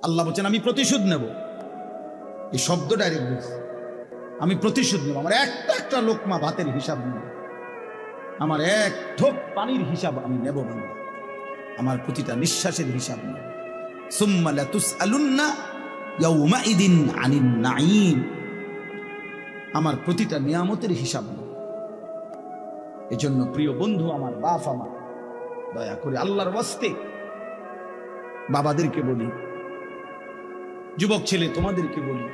আল্লাহ বলছেন আমি প্রতিশোধ নেব, এই শব্দ ডাইরেক্ট বলছে, আমি প্রতিশোধ নেব। আমার একটা একটা লোকমা ভাতের হিসাব নেব, আমার এক ঢোক পানির হিসাব আমি নেব, বান্দা আমার প্রতিটা নিঃশ্বাসের হিসাব নেব। সুম্মা লাতুসআলুন্না ইয়াউমাইদিন আনিন নাঈম, আমার প্রতিটা নিয়ামতের হিসাব নেব। এজন্য প্রিয় বন্ধু আমার, বাপ আমার, দয়া করে আল্লাহর ওয়াস্তে বাবাদেরকে বলি, যুবক ছেলে তোমাদেরকে বলি,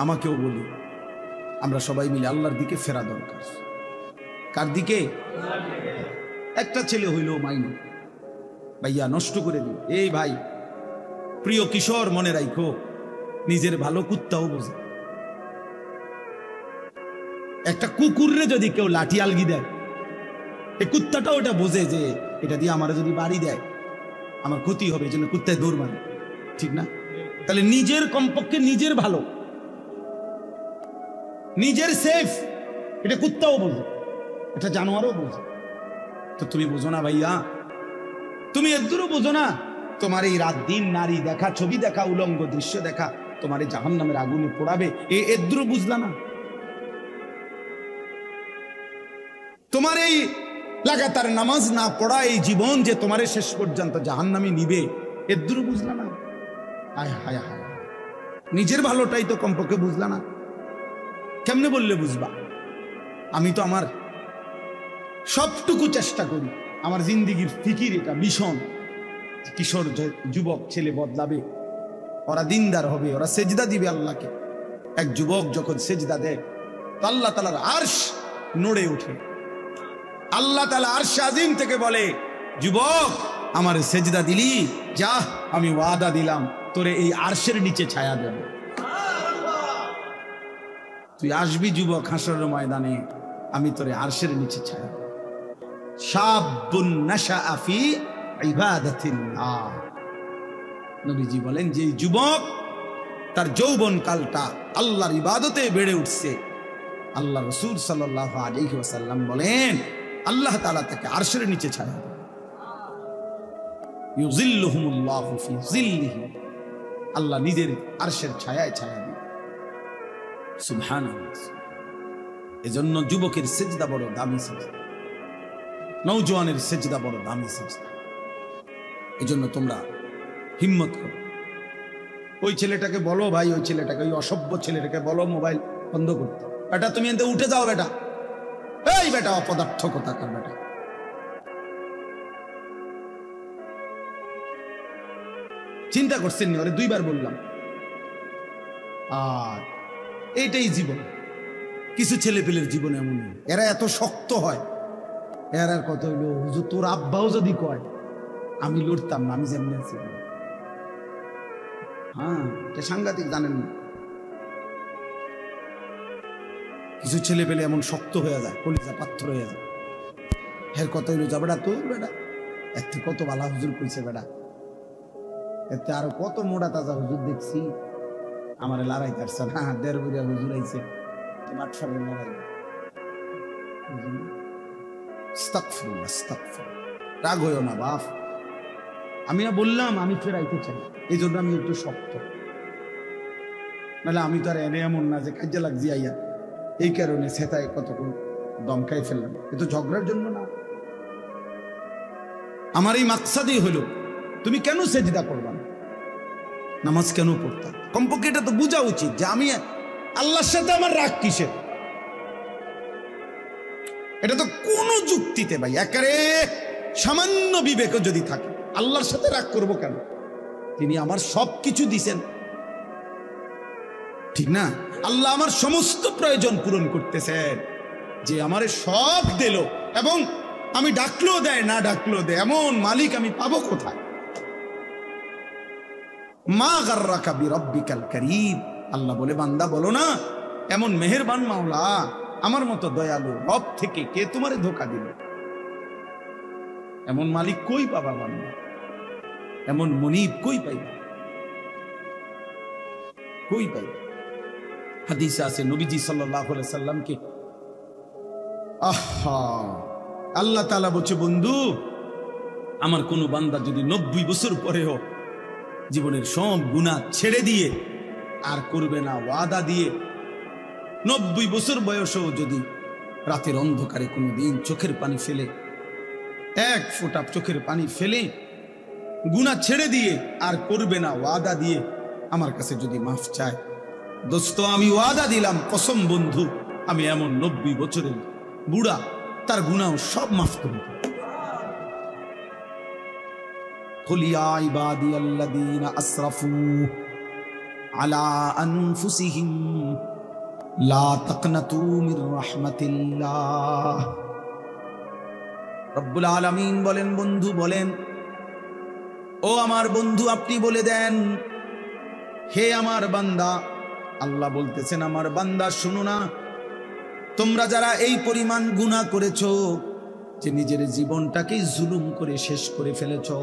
আমাকেও বলি, আমরা সবাই মিলে আল্লাহর দিকে ফেরা দরকার। কার দিকে? একটা ছেলে হইলেও মাইনো ভাইয়া নষ্ট করে দিও। এই ভাই, প্রিয় কিশোর, মনে রাখো নিজের ভালো কুত্তাও বোঝে। একটা কুকুররে যদি কেউ লাঠি আলগি দেয়, এই কুত্তাটাও এটা বোঝে যে এটা দিয়ে আমার যদি বাড়ি দেয় আমার ক্ষতি হবে, এই জন্য কুত্তায় দৌড় মারে, ঠিক না? তাহলে নিজের কমপক্ষে নিজের ভালো, নিজের সেফ, এটা কুত্তাও বোঝে, এটা জানোয়ারও বোঝে। তো তুমি বোঝো না ভাইয়া, তুমি এদুরও বোঝো না? তোমার এই রাত দিন নারী দেখা, ছবি দেখা, উলঙ্গ দৃশ্য দেখা তোমার এই জাহান্নামের আগুনে পোড়াবে, এই এদুরও বুঝলা না? তোমার এই লাগাতার নামাজ না পড়া এই জীবন যে তোমার শেষ পর্যন্ত জাহান্নামে নিবে, এদুরও বুঝলা না? হায় হায় হায়, নিজের ভালোটাই তো কমপক্ষে বুঝলা না। কেমনে বললে বুঝবা? আমি তো আমার সবটুকু চেষ্টা করি, আমার জিন্দিগির ফিকির এটা মিশন, কিশোর যুবক ছেলে বদলাবে, ওরা দিনদার হবে, ওরা সেজদা দিবে আল্লাহকে। এক যুবক যখন সেজদা দেয় তো আল্লাহ তাআলার আরশ নড়ে ওঠে। আল্লাহ তাআলা আরশ আজিম থেকে বলে, যুবক আমার সেজদা দিলি, যা আমি ওয়াদা দিলাম তোরে এই আরশের নিচে ছায়া দেব। তুই আসবি যুবক হাসরের ময়দানে, আমি তোরে আরশের নিচে ছায়া দেব। শাবুন নাশাআ ফি ইবাদাতিল্লাহ, নবীজি বলেন যে যুবক তার যৌবন কালটা আল্লাহর ইবাদতে বেড়ে উঠছে, আল্লাহ রাসূল সাল্লাল্লাহু আলাইহি ওয়াসাল্লাম বলেন আল্লাহ তাআলা তাকে আরশের নিচে ছায়া দেন। ইউযিল্লুহুমুল্লাহু ফি যিল্লিহি, আল্লাহ নিজের আরশের ছায়ায় ছায়া দেন। সুবহানাল্লাহ। এজন্য যুবকের সিজদা বড় দামি সিজদা, নওজোয়ানের সিজদা বড় দামি সিজদা। এজন্য তোমরা হিম্মত করো। ওই ছেলেটাকে বলো ভাই, ওই ছেলেটাকে, ওই অসভ্য ছেলেটাকে বলো মোবাইল বন্ধ করতে। বেটা তুমি এতে উঠে যাও, বেটা এই বেটা অপদার্থ কোথাকার বেটা। চিন্তা করছেন নি? ওরে দুইবার বললাম। আর এইটাই জীবন। কিছু ছেলে পেলের জীবন এমন, এরা এত শক্ত হয়, এরা কত হইলো হুজুর তোর আব্বাও যদি কয় আমি লড়তাম না, আমি যেমন আছি। হ্যাঁ, এটা সাংঘাতিক, জানেন না? কিছু ছেলে পেলে এমন শক্ত হয়ে যায়, কলিজা পাথর হয়ে যায়। এর কত হইলো যা বেটা তোর বেটা এর থেকে কত ভালো হুজুর কইছে, বেটা এতে আরো কত মোটা তাজা হুজুর দেখছি, আমার লড়াই করছে না, 1.5 বুড়িয়া হুজুর আইছে মাঠফারের লড়াই। আস্তাগফিরুল্লাহ, আস্তাগফিরুল্লাহ। রাগ হইও না বাপ, আমি না বললাম আমি ফেরাইতে চাই, এই জন্য আমি একটু শক্ত, নাহলে আমি তো আর এনে এমন না যে কাজে লাগছি আইয়া এই কারণে সেটাই কতক্ষণ দমকাই ফেললাম। এ তো ঝগড়ার জন্য না। আমার এই মাকসাদই হলো তুমি কেন সেজদা করবা না, নামাজ কেন পড়তা? কমপক্ষে এটা তো বোঝা উচিত যে আমি আল্লাহর সাথে আমার রাগ কিসের। এটা তো কোনো যুক্তিতে ভাই একেবারে সামান্য বিবেক যদি থাকে, আল্লাহর সাথে রাগ করব কেন? তিনি আমার সব কিছু দিছেন, ঠিক না? আল্লাহ আমার সমস্ত প্রয়োজন পূরণ করতেছেন, যে আমারে সব দিল এবং আমি ডাকলেও দেয় না ডাকলেও দেয়, এমন মালিক আমি পাবো কোথায়? মা গাররাকা বিরাব্বিকাল কারীম, আল্লাহ বলে বান্দা বলো না এমন মেহেরবান মাওলা আমার মতো দয়ালু রব থেকে কে তোমারে ধোঁকা দিল? এমন মালিক কই পাবা বান্দা, এমন মুনিব কই পাইবা, কই পাইবা? হাদিসে আছে নবীজি সাল্লাল্লাহু আলাইহি সাল্লামকে আল্লাহ তাআলা বলছে, বন্ধু আমার কোন বান্দা যদি 90 বছর পরেও জীবনের সব গুনাহ ছেড়ে দিয়ে আর করবে না ওয়াদা দিয়ে 90 বছর বয়সেও যদি রাতের অন্ধকারে কোনোদিন চোখের পানি ফেলে, এক ফোঁটা চোখের পানি ফেলে গুনাহ ছেড়ে দিয়ে আর করবে না ওয়াদা দিয়ে আমার কাছে যদি মাফ চায়, দোস্ত আমি ওয়াদা দিলাম, কসম বন্ধু, আমি এমন 90 বছরের বুড়া তার গুনাহ সব মাফ করে দেব। কুল ইয়া ইবাদিয়াল্লাযীনা আসরাফু আলা আনফুসিহিম লা তাকনাতু মির রাহমাতিল্লাহ। রব্বুল আলামিন বলেন, বন্ধু বলেন, ও আমার বন্ধু আপনি বলে দেন, হে আমার বান্দা, আল্লাহ বলতেছেন আমার বান্দা শুনো না, তোমরা যারা এই পরিমাণ গুনাহ করেছো যে নিজের জীবনটাকে জুলুম করে শেষ করে ফেলেছো,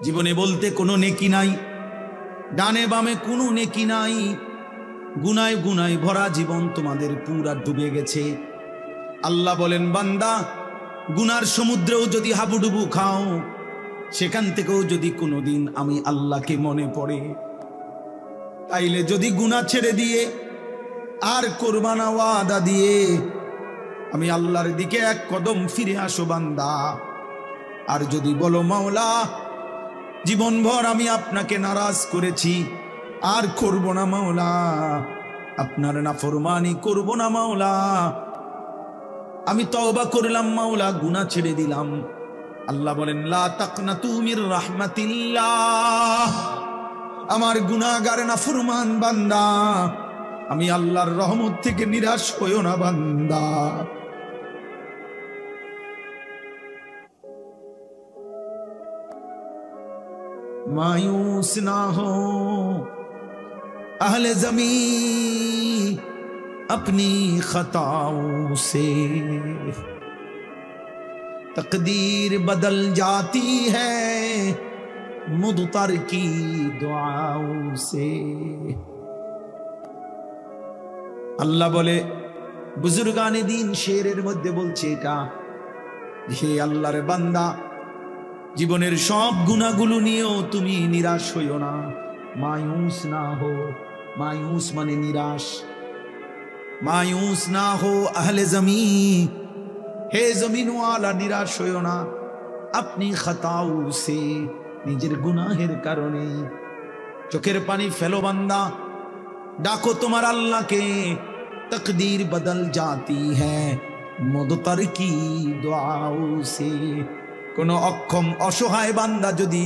জীবনে বলতে কোনো নেকি নাই, ডানে বামে কোনো নেকি নাই, গুনায় গুনায় ভরা জীবন তোমাদের পুরা ডুবে গেছে। আল্লাহ বলেন বান্দা, গুনার সমুদ্রেও যদি হাবুডুবু খাও, সেখান থেকেও যদি কোনোদিন আমি আল্লাহকে মনে পড়ে, তাইলে যদি গুনাহ ছেড়ে দিয়ে আর করবা না ওয়াদা দিয়ে আমি আল্লাহর দিকে এক কদম ফিরে আসো বান্দা। আর যদি বলো মাওলা জীবনভর আমি আপনাকে নারাজ করেছি, আর করব না মাওলা, আপনার নাফরমানি করব না মাওলা, আমি তওবা করলাম মাওলা, গুনাহ ছেড়ে দিলাম, আল্লাহ বলেন লা তাকনাতু মির রাহমাতিল্লাহ, আমার গুনাহগার নাফরমান বান্দা, আমি আল্লাহর রহমত থেকে নিরাশ হইও না বান্দা। मायूस ना हो अहले ज़मीं अपनी खताओं से, तकदीर बदल जाती है मुदतर की दुआओं से। अल्लाह बोले बुजुर्गाने दीन शेरेर मध्य बोलছে এটা, হে আল্লাহর বান্দা জীবনের সব গুনাহগুলো নিয়েও তুমি নিরাশ হইও না, মায়ুস না হো, মায়ুস মানে নিরাশ, মায়ুস না হো আহলে জমিন, হে জমিনওয়ালা নিরাশ হইও না, আপনি খাতাও সে, নিজের গুনাহের কারণে চোখের পানি ফেলো বান্দা, ডাকো তোমার আল্লাহকে, তকদীর বদল জাতি হ্যায় মুদতার কি দুআও সে। কোন অক্ষম অসহায় বান্দা যদি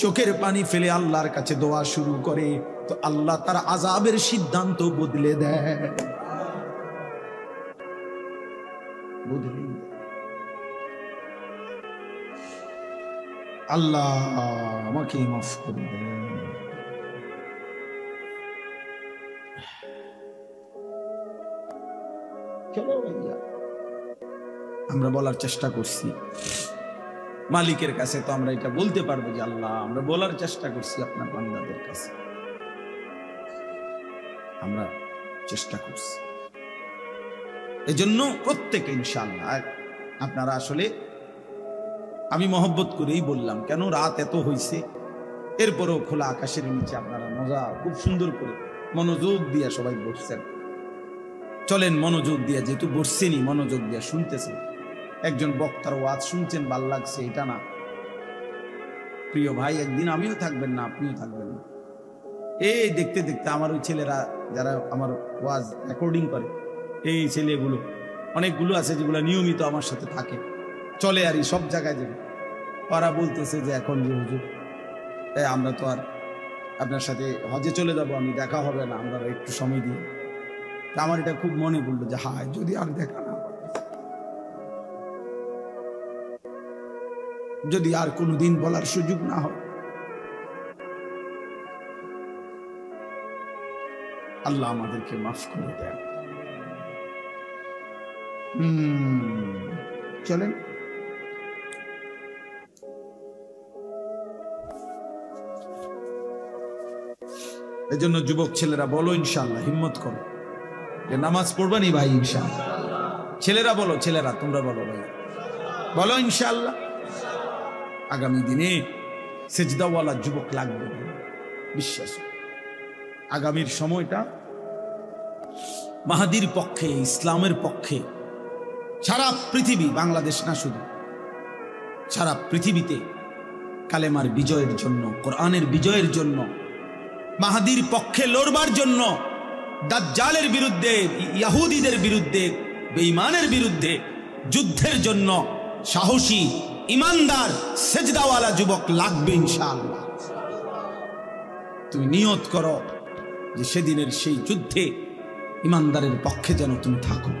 চোখের পানি ফেলে আল্লাহর কাছে দোয়া শুরু করে, তো আল্লাহ তার আযাবের সিদ্ধান্ত বদলে দেয়, বদলে দেয়। আল্লাহ আমাকে মাফ করে দেন। আমরা বলার চেষ্টা করছি মালিকের কাছে, তো আমরা এটা বলতে পারবো যে আল্লাহ আমরা বলার চেষ্টা করছি আপনার বান্দাদের কাছে, আমরা চেষ্টা করছি। এজন্য প্রত্যেকে ইনশাআল্লাহ, আপনারা আসলে আমি মহব্বত করেই বললাম, কেন রাত এত হইছে, এরপরও খোলা আকাশের নিচে আপনারা মজা খুব সুন্দর করে মনোযোগ দিয়ে সবাই বসছেন। চলেন মনোযোগ দিয়ে, যেহেতু বসছেনই মনোযোগ দিয়ে শুনতেছেন, একজন বক্তার ওয়াজ শুনছেন ভাল লাগছে এটা না, প্রিয় ভাই একদিন আমিও থাকবেন না, আপনিও থাকবেন না। এই দেখতে দেখতে আমার ওই ছেলেরা যারা আমার ওয়াজ রেকর্ডিং করে, এই ছেলেগুলো অনেকগুলো আছে যেগুলো নিয়মিত আমার সাথে থাকে, চলে আর সব জায়গায় যাবে, ওরা বলতেছে যে এখন যে হুজুর আমরা তো আর আপনার সাথে হজে চলে যাব, আমি দেখা হবে না, আমরা একটু সময় দিই। আমার এটা খুব মনে পড়লো যে হায় যদি আর দেখা না, যদি আর কোনোদিন বলার সুযোগ না হয়। আল্লাহ আমাদেরকে মাফ করে দেন। চলেন এজন্য যুবক ছেলেরা বলো ইনশাআল্লাহ, হিম্মত করো যে নামাজ পড়বানি ভাই ইনশাআল্লাহ। ছেলেরা বলো, ছেলেরা তোমরা বলো ভাই, বলো ইনশাআল্লাহ। আগামী দিনে সেজদাওয়ালা যুবক লাগবে। বিশ্বাস আগামীর সময়টা মাহাদির পক্ষে, ইসলামের পক্ষে। সারা পৃথিবী, বাংলাদেশ না শুধু, সারা পৃথিবীতে কালেমার বিজয়ের জন্য, কোরআনের বিজয়ের জন্য, মাহাদির পক্ষে লড়বার জন্য, দাজ্জালের বিরুদ্ধে, ইহুদিদের বিরুদ্ধে, বেঈমানের বিরুদ্ধে যুদ্ধের জন্য সাহসী, ইমানদার, সেজদাওয়ালা যুবক লাগবে ইনশাআল্লাহ। তুমি নিয়ত করো যে সেদিনের সেই যুদ্ধে ইমানদারের পক্ষে যেন তুমি থাকো।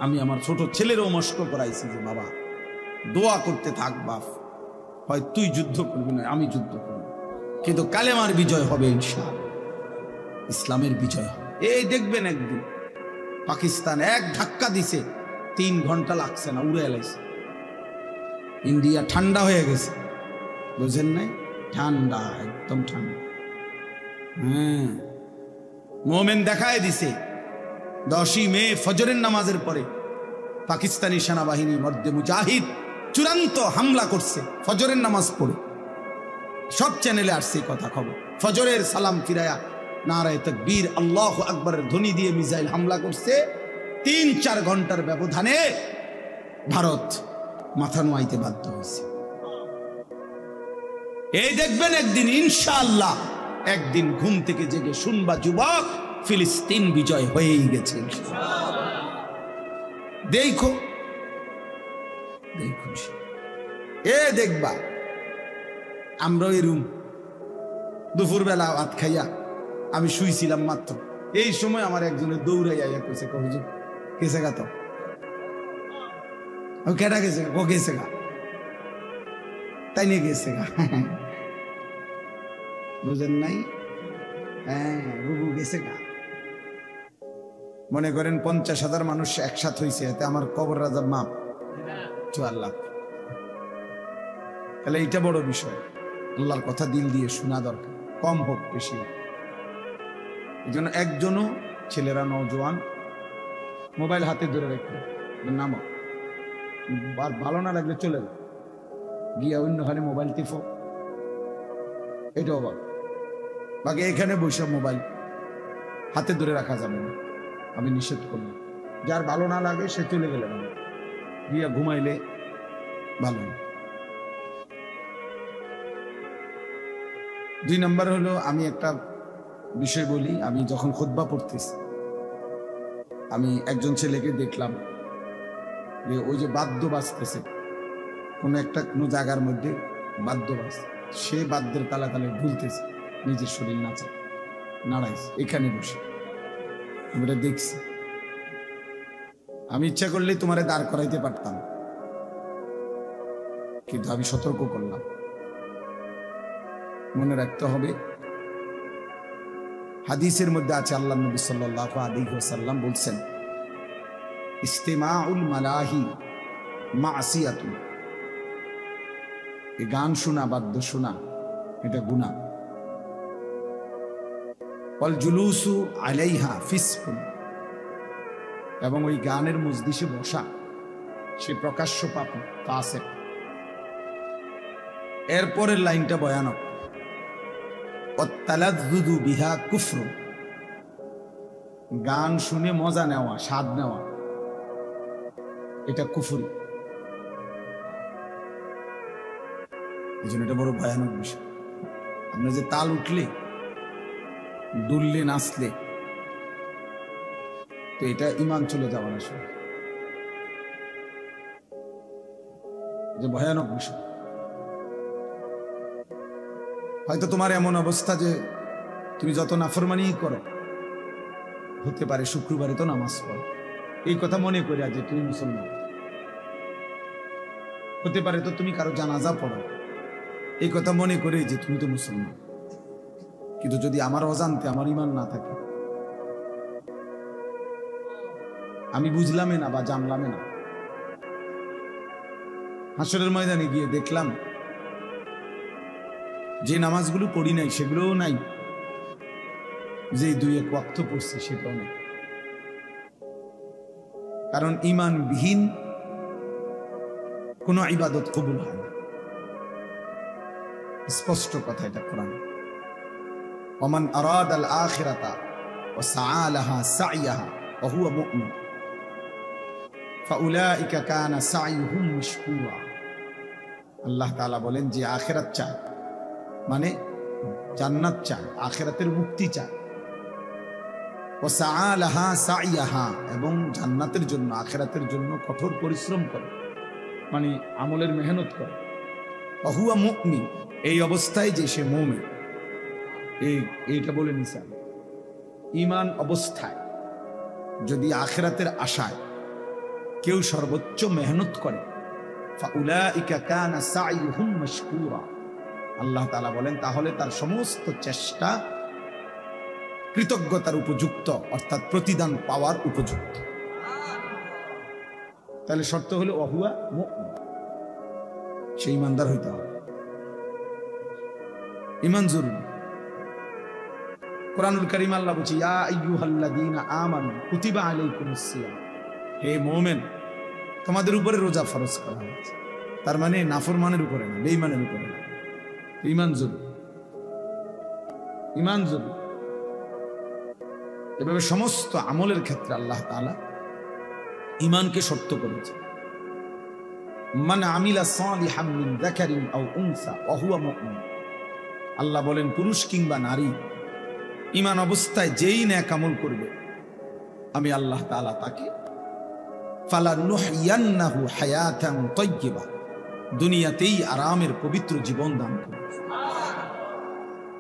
আমি আমার ছোট ছেলেরও মস্ক করাইছি যে বাবা দোয়া করতে থাক বাপ, হয় তুই যুদ্ধ করবি না আমি যুদ্ধ করব, কিন্তু কালেমার বিজয় হবে ইনশাআল্লাহ, ইসলামের বিজয় হবে। এই দেখবেন একদিন পাকিস্তান এক ধাক্কা দিছে, 3 ঘন্টা লাগছে না, উড়ে এলাইছে। ইন্ডিয়া ঠান্ডা হয়ে গেছে, বুঝেন নাই? ঠান্ডা, একদম ঠান্ডা। মোমেন দেখায় দিছে 10ই মে ফজরের নামাজের পরে পাকিস্তানি সেনাবাহিনী মর্দে মুজাহিদ চূড়ান্ত হামলা করছে ফজরের নামাজ পড়ে। সব চ্যানেলে আসছে কথা খবর। ফজরের সালাম ফিরায়া নারায়ে তাকবীর আল্লাহু আকবরের ধ্বনি দিয়ে মিসাইল হামলা করছে। 3-4 ঘন্টার ব্যবধানে ভারত মাথা নোয়াইতে বাধ্য হয়েছে। এই দেখবেন একদিন ইনশাআল্লাহ, একদিন ঘুম থেকে জেগে শুনবা যুবক ফিলিস্তিন বিজয় হয়েই গেছে। দেখো দেখো, এ দেখবা আমরা এরুম দুপুরবেলা ভাত খাইয়া আমি শুইছিলাম মাত্র, এই সময় আমার একজনের দৌড়াইয়া কইছে, হুজুর গেছে গা, তো কেটা গেছে গা, গেছে গা, তাই নিয়ে গেছে গা। বুঝেন নাই? হ্যাঁ, রুবু গেছে গা। মনে করেন 50,000 মানুষ একসাথে হয়েছে, এতে আমার কবর রাজার মাপ 4 লাখ। তাহলে এইটা বড় বিষয়। আল্লাহর কথা দিল দিয়ে শোনা দরকার, কম হোক বেশি হোক। এই জন্য একজনও, ছেলেরা নওজোয়ান, মোবাইল হাতে ধরে রেখে নামো, আর ভালো না লাগলে চলে যাও, গিয়া অন্যখানে মোবাইল টিপো, এটাও বল। বাকি এখানে বসে মোবাইল হাতে ধরে রাখা যাবে না, আমি নিষেধ করলাম। যার ভালো না লাগে সে চলে গেলে ভালো, গিয়া ঘুমাইলে ভালো। 2 নম্বর হলো, আমি একটা বিষয় বলি। আমি যখন খুতবা পড়তেছি, আমি একজন ছেলেকে দেখলাম যে ওই যে বাদ্য বাজতেছে, কোনো জায়গার মধ্যে বাদ্য বাজছে, সে বাদ্যের তালে তালে ঢুলতেছে, নিজের শরীর নাড়াইছে এখানে বসে। আমরা দেখছি, আমি ইচ্ছা করলে তোমারে দাঁড় করাইতে পারতাম, কিন্তু আমি সতর্ক করলাম। মনে রাখতে হবে, হাদিসের মধ্যে আছে, আল্লাহ নবী সাল্লাল্লাহু আলাইহি ওয়াসাল্লাম বলছেন, ইস্তিমাউল মালাহি মাসিয়াতুন, এই গান শোনা, বাদ্য শোনা, এটা গুনাহ। ওয়াল জুলুসু আলাইহা ফিসকুন, এবং ওই গানের মজলিসে বসা সে প্রকাশ্য পাপী, ফাসিক। এরপরের লাইনটা ভয়ানক, ওয়াত্তালাযযুযু বিহা কুফরুন, গান শুনে মজা নেওয়া, স্বাদ নেওয়া, এটা কুফরি। এই জন্য এটা বড় ভয়ানক বিষয়। আপনার যে তাল উঠলে, দুললে, নাচলে, তো এটা ইমান চলে যাওয়ার আসলে, যে ভয়ানক বিষয়। হয়তো তোমার এমন অবস্থা যে তুমি যত নাফরমানি করো, হতে পারে শুক্রবারে তো নামাজ পড়ো, এই কথা মনে করে যে তুমি মুসলমান। হতে পারে তো তুমি কারো জানাজা পড়ো, এই কথা মনে করে যে তুমি তো মুসলমান। কিন্তু যদি আমার অজান্তে আমার ইমান না থাকে, আমি বুঝলামই না বা জানলামই না, হাসরের ময়দানে গিয়ে দেখলাম যে নামাজগুলো পড়ি নাই সেগুলোও নাই, যে 2-1 ওয়াক্ত পড়ছি সেটাও নেই। কারণ ইমানবিহীন কোনো ইবাদত কবুল হয় না। স্পষ্ট কথা এটা কোরআন। ওমান আরাদাল আখিরাতা ওয়া সাআ লাহা সাইয়াহা ওয়া হুয়া মুমিন ফাউলাইকা কানা সাইয়ুহুম মাশকুরা। আল্লাহ তাআলা বলেন যে আখিরাত চায় মানে জান্নাত চায়, আখিরাতের মুক্তি চায়, ওয়া সাআ লাহা সাইয়াহা এবং জান্নাতের জন্য আখিরাতের জন্য কঠোর পরিশ্রম করে, মানে আমলের মেহনত করে। ওয়া হুয়া মুমিন, এই অবস্থায় যে সে মুমিন, এইটা বলে নিছে। ঈমান অবস্থায় যদি আখিরাতের আশায় কেউ সর্বোচ্চ মেহনত করে, ফাউলাইকা কানা সাইয়ুহুম মাশকুরা, আল্লাহ তাআলা বলেন তাহলে তার সমস্ত চেষ্টা কৃতজ্ঞতার উপযুক্ত, অর্থাৎ প্রতিদান পাওয়ার উপযুক্ত। তাহলে শর্ত হলো ওয়া হুয়া মুমিন, সে ঈমানদার হইতে হবে। ঈমান জরুরি। কুরআনুল কারীম আল্লাহ বলছে ইয়া আইয়ুহাল্লাযীনা আমানু কুতিবা আলাইকুমুস সিয়াম, হে মুমিন তোমাদের উপরে রোজা ফরজ করা হয়েছে। তার মানে নাফরমানের উপরে না, বেঈমানের উপরে না। ঈমান জরুরি, ঈমান জরুরি। এভাবে সমস্ত আমলের ক্ষেত্রে আল্লাহ তাআলা ঈমানকে শর্ত করেছে। মান আমিলা সালিহাম মিন যাকারিন আও উনসা ওয়া হুয়া মুমিন, আল্লাহ বলেন পুরুষ কিংবা নারী ঈমান অবস্থায় যেই নেক আমল করবে আমি আল্লাহ তাআলা তাকে ফালানুহইয়ান্নাহু হায়াতান তাইয়্যিবা, দুনিয়াতেই আরামের পবিত্র জীবন দান করবে।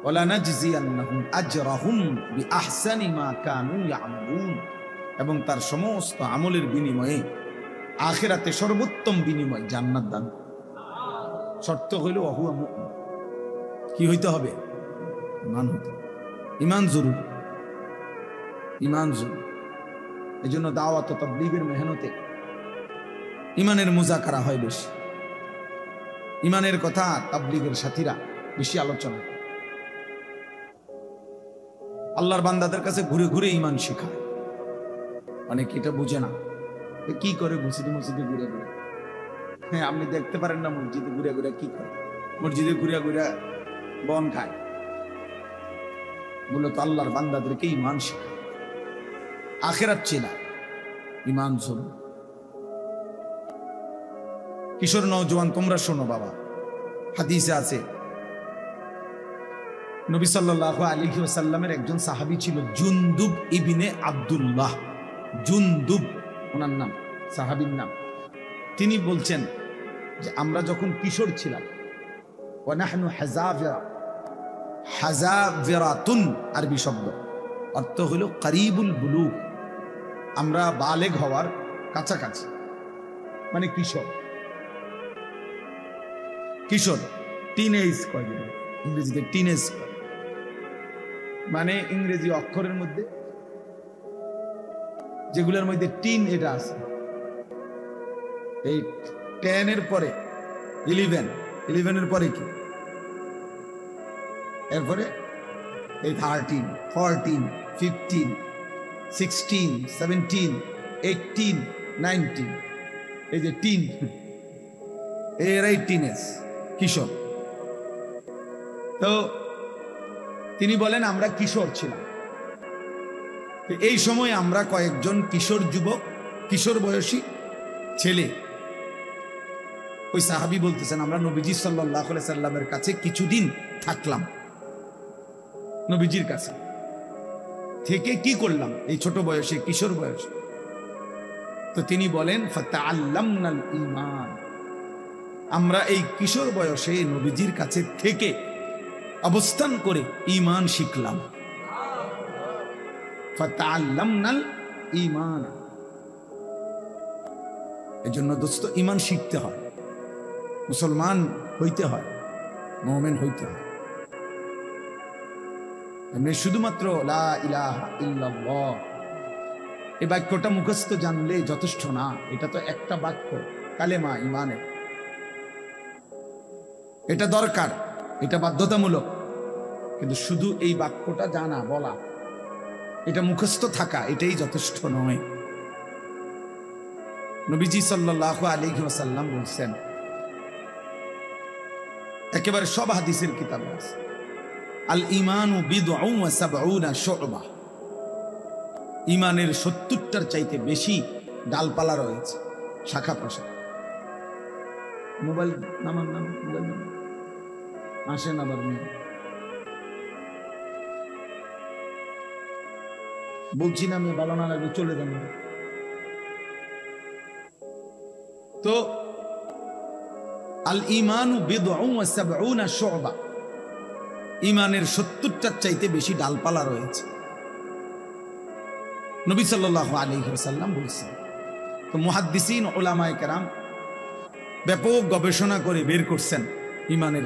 ওয়ালা নাজজিয়ান্নাহুম আজরাহুম বিআহসানি মা কানু ইয়ামালুন, এবং তার সমস্ত আমলের বিনিময়ে আখিরাতে সর্বোত্তম বিনিময় জান্নাত দান। শর্ত হইল ওয়া হুয়া মুমিন, কি হইতে হবে? ঈমান হইতে হবে। ঈমান জরুরি, ঈমান জরুরি। এজন্য দাওয়াত ও তাবলীগের মেহনতে ঈমানের মুযাকারা হয় বেশি, ঈমানের কথা তাবলীগের সাথীরা বেশি আলোচনা। আল্লাহর বান্দাদের কাছে ঘুরে ঘুরে ঈমান শেখায়। অনেকে এটা বুঝে না, কি করে মসজিদে মসজিদে ঘুরে ঘুরে। হ্যাঁ, আপনি দেখতে পারেন না মসজিদে ঘুরে ঘুরে কি করে? মসজিদে ঘুরে ঘুরে বন খায়। মূলত আল্লাহর বান্দাদেরকে ঈমান শেখায়, আখিরাত চেনা, ঈমান জরুরি। কিশোর নওজোয়ান তোমরা শোনো বাবা, হাদিসে আছে নবী সাল্লাল্লাহু আলাইহি ওয়াসাল্লামের একজন সাহাবী ছিল জুনদুব ইবনে আব্দুল্লাহ। জুনদুব ওনার নাম, সাহাবীর নাম। তিনি বলছেন যে আমরা যখন কিশোর ছিলাম, ওয়া নাহনু হাযাবিরা, হাযাবিরাতুন আরবি শব্দ, অর্থ হলো করিবুল বুলুগ, আমরা বালেগ হওয়ার কাছাকাছি, মানে কিশোর। কিশোর টিনেজ কয়, ইংরেজিতে টিনেজ কয়, মানে ইংরেজি অক্ষরের মধ্যে যেগুলোর মধ্যে টিন এটা আছে, এই 10 এর পরে 11 পরে কি, এরপরে এই 13, 14, 15, 16, 17, 18, 19, এই যে টিন, এরাই টিনেজ, কিশোর। তো তিনি বলেন আমরা কিশোর ছিলাম। এই সময় আমরা কয়েকজন কিশোর যুবক, কিশোর বয়সী ছেলে, ওই সাহাবী বলতেছেন আমরা নবীজি সাল্লাল্লাহু আলাইহি সাল্লামের কাছে কিছুদিন থাকলাম। নবীজির কাছে থেকে কি করলাম এই ছোট বয়সে, কিশোর বয়সে? তো তিনি বলেন ফাতাআল্লামনাল ঈমান, আমরা এই কিশোর বয়সে নবীজির কাছে থেকে অবস্থান করে ঈমান শিখলাম। ফাতাআল্লামনাল ঈমান, এজন্য দোস্ত ঈমান শিখতে হয়, মুসলমান হইতে হয়, মুমিন হইতে হয়। এমনি শুধুমাত্র লা ইলাহা ইল্লাল্লাহ এই বাক্যটা মুখস্থ জানলে যথেষ্ট না। এটা তো একটা বাক্য, কালেমা ঈমানের, এটা দরকার, এটা বাধ্যতামূলক। কিন্তু শুধু এই বাক্যটা জানা, বলা, এটা মুখস্থ থাকা, এটাই যথেষ্ট নয়। নবীজি সাল্লাল্লাহু আলাইহি ওয়াসাল্লাম বলছেন একেবারে সব হাদিসের কিতাবে আছে। আল ঈমানু বিদউন ওয়া সাবউনা শু'বা, ঈমানের 70টার চাইতে বেশি ডালপালা রয়েছে, শাখা প্রশাখা। মোবাইল নামান নাম মোবাইল নাম আসেন আবার নিয়ে বলছি না, আমি ভালো না লাগবে চলে যান। তো আল ঈমানু বিদউন ওয়া সাবউনা শু'বা, ঈমানের 70টার চাইতে বেশি ডালপালা রয়েছে, নবী সাল্লাল্লাহু আলাইহি ওয়াসাল্লাম বলেছেন। তো মুহাদ্দিসিন উলামায়ে কেরাম ব্যাপক গবেষণা করে বের করছেন ঈমানের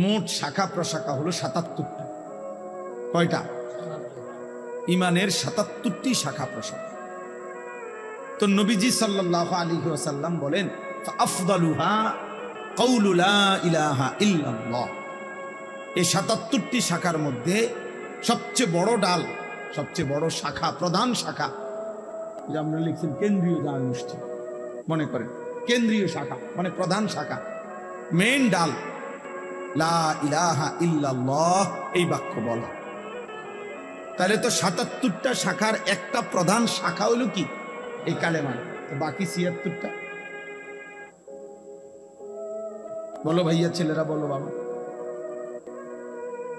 মোট শাখা প্রশাখা হলো ৭৭টা। কয়টা? ঈমানের ৭৭টি শাখা প্রশাখা। তো নবীজি সাল্লাল্লাহু আলাইহি ওয়াসাল্লাম বলেন, ফাআফদালুহা কাউলু লা ইলাহা ইল্লাল্লাহ। এই ৭৭টি শাখার মধ্যে সবচেয়ে বড় ডাল, সবচেয়ে বড় শাখা, প্রধান শাখা, যে আমরা লিখছেন কেন্দ্রীয় জামে মসজিদ, মনে করেন কেন্দ্রীয় শাখা মানে প্রধান শাখা, মেইন ডাল, লা ইলাহা ইল্লাল্লাহ, এই বাক্য বলা। তাহলে তো ৭৭টা শাখার একটা প্রধান শাখা হলো কি? এই কালেমা। তো বাকি ৭৬টা বলো ভাইয়া, ছেলেরা বলো, বাবা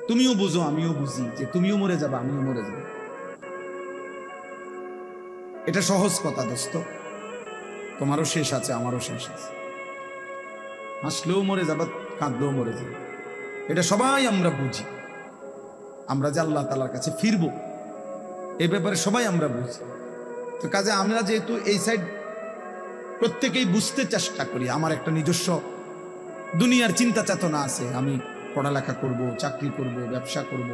তুমিও বুঝো আমিও বুঝি যে তুমিও মরে যাবে আমিও মরে যাব। এটা সহজ কথা দোস্ত, তোমারও শেষ আছে আমারও শেষ আছে, হাসলেও মরে যাবে কাঁদলেও মরে যাবে, এটা সবাই আমরা বুঝি। আমরা যে আল্লাহ তাআলার কাছে ফিরবো এই ব্যাপারে সবাই আমরা বুঝি। তো কাজে আমরা যেহেতু এই সাইড প্রত্যেকেই বুঝতে চেষ্টা করি, আমার একটা নিজস্ব দুনিয়ার চিন্তা চেতনা আছে, আমি পড়ালেখা করব, চাকরি করব, ব্যবসা করব,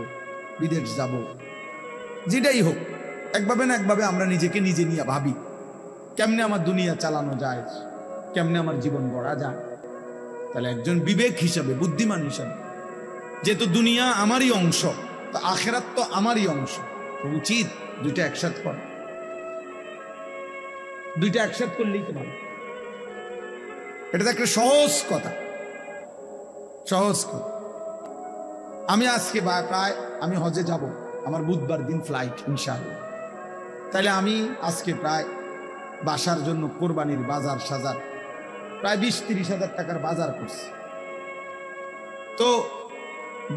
বিদেশ যাব, যেটাই হোক একভাবে না একভাবে আমরা নিজেকে নিজে নিয়ে ভাবি কেমনে আমার দুনিয়া চালানো যায়, কেমনে আমার জীবন গড়া যায়। তাহলে একজন বিবেক হিসাবে, বুদ্ধিমান হিসাবে, যেহেতু দুনিয়া আমারই অংশ, তো আখিরাত তো আমারই অংশ, তো উচিত দুইটা একসাথে করা। দুইটা একসাথে করলেই তো ভালো। এটা তো একটা সহজ কথা, সহজ কথা। আমি আজকে প্রায় আমি হজে যাব, আমার বুধবার দিন ফ্লাইট ইনশাআল্লাহ। তাহলে আমি আজকে প্রায় বাসার জন্য কোরবানির বাজার সাজার প্রায় ২০-৩০ হাজার টাকার বাজার করছি। তো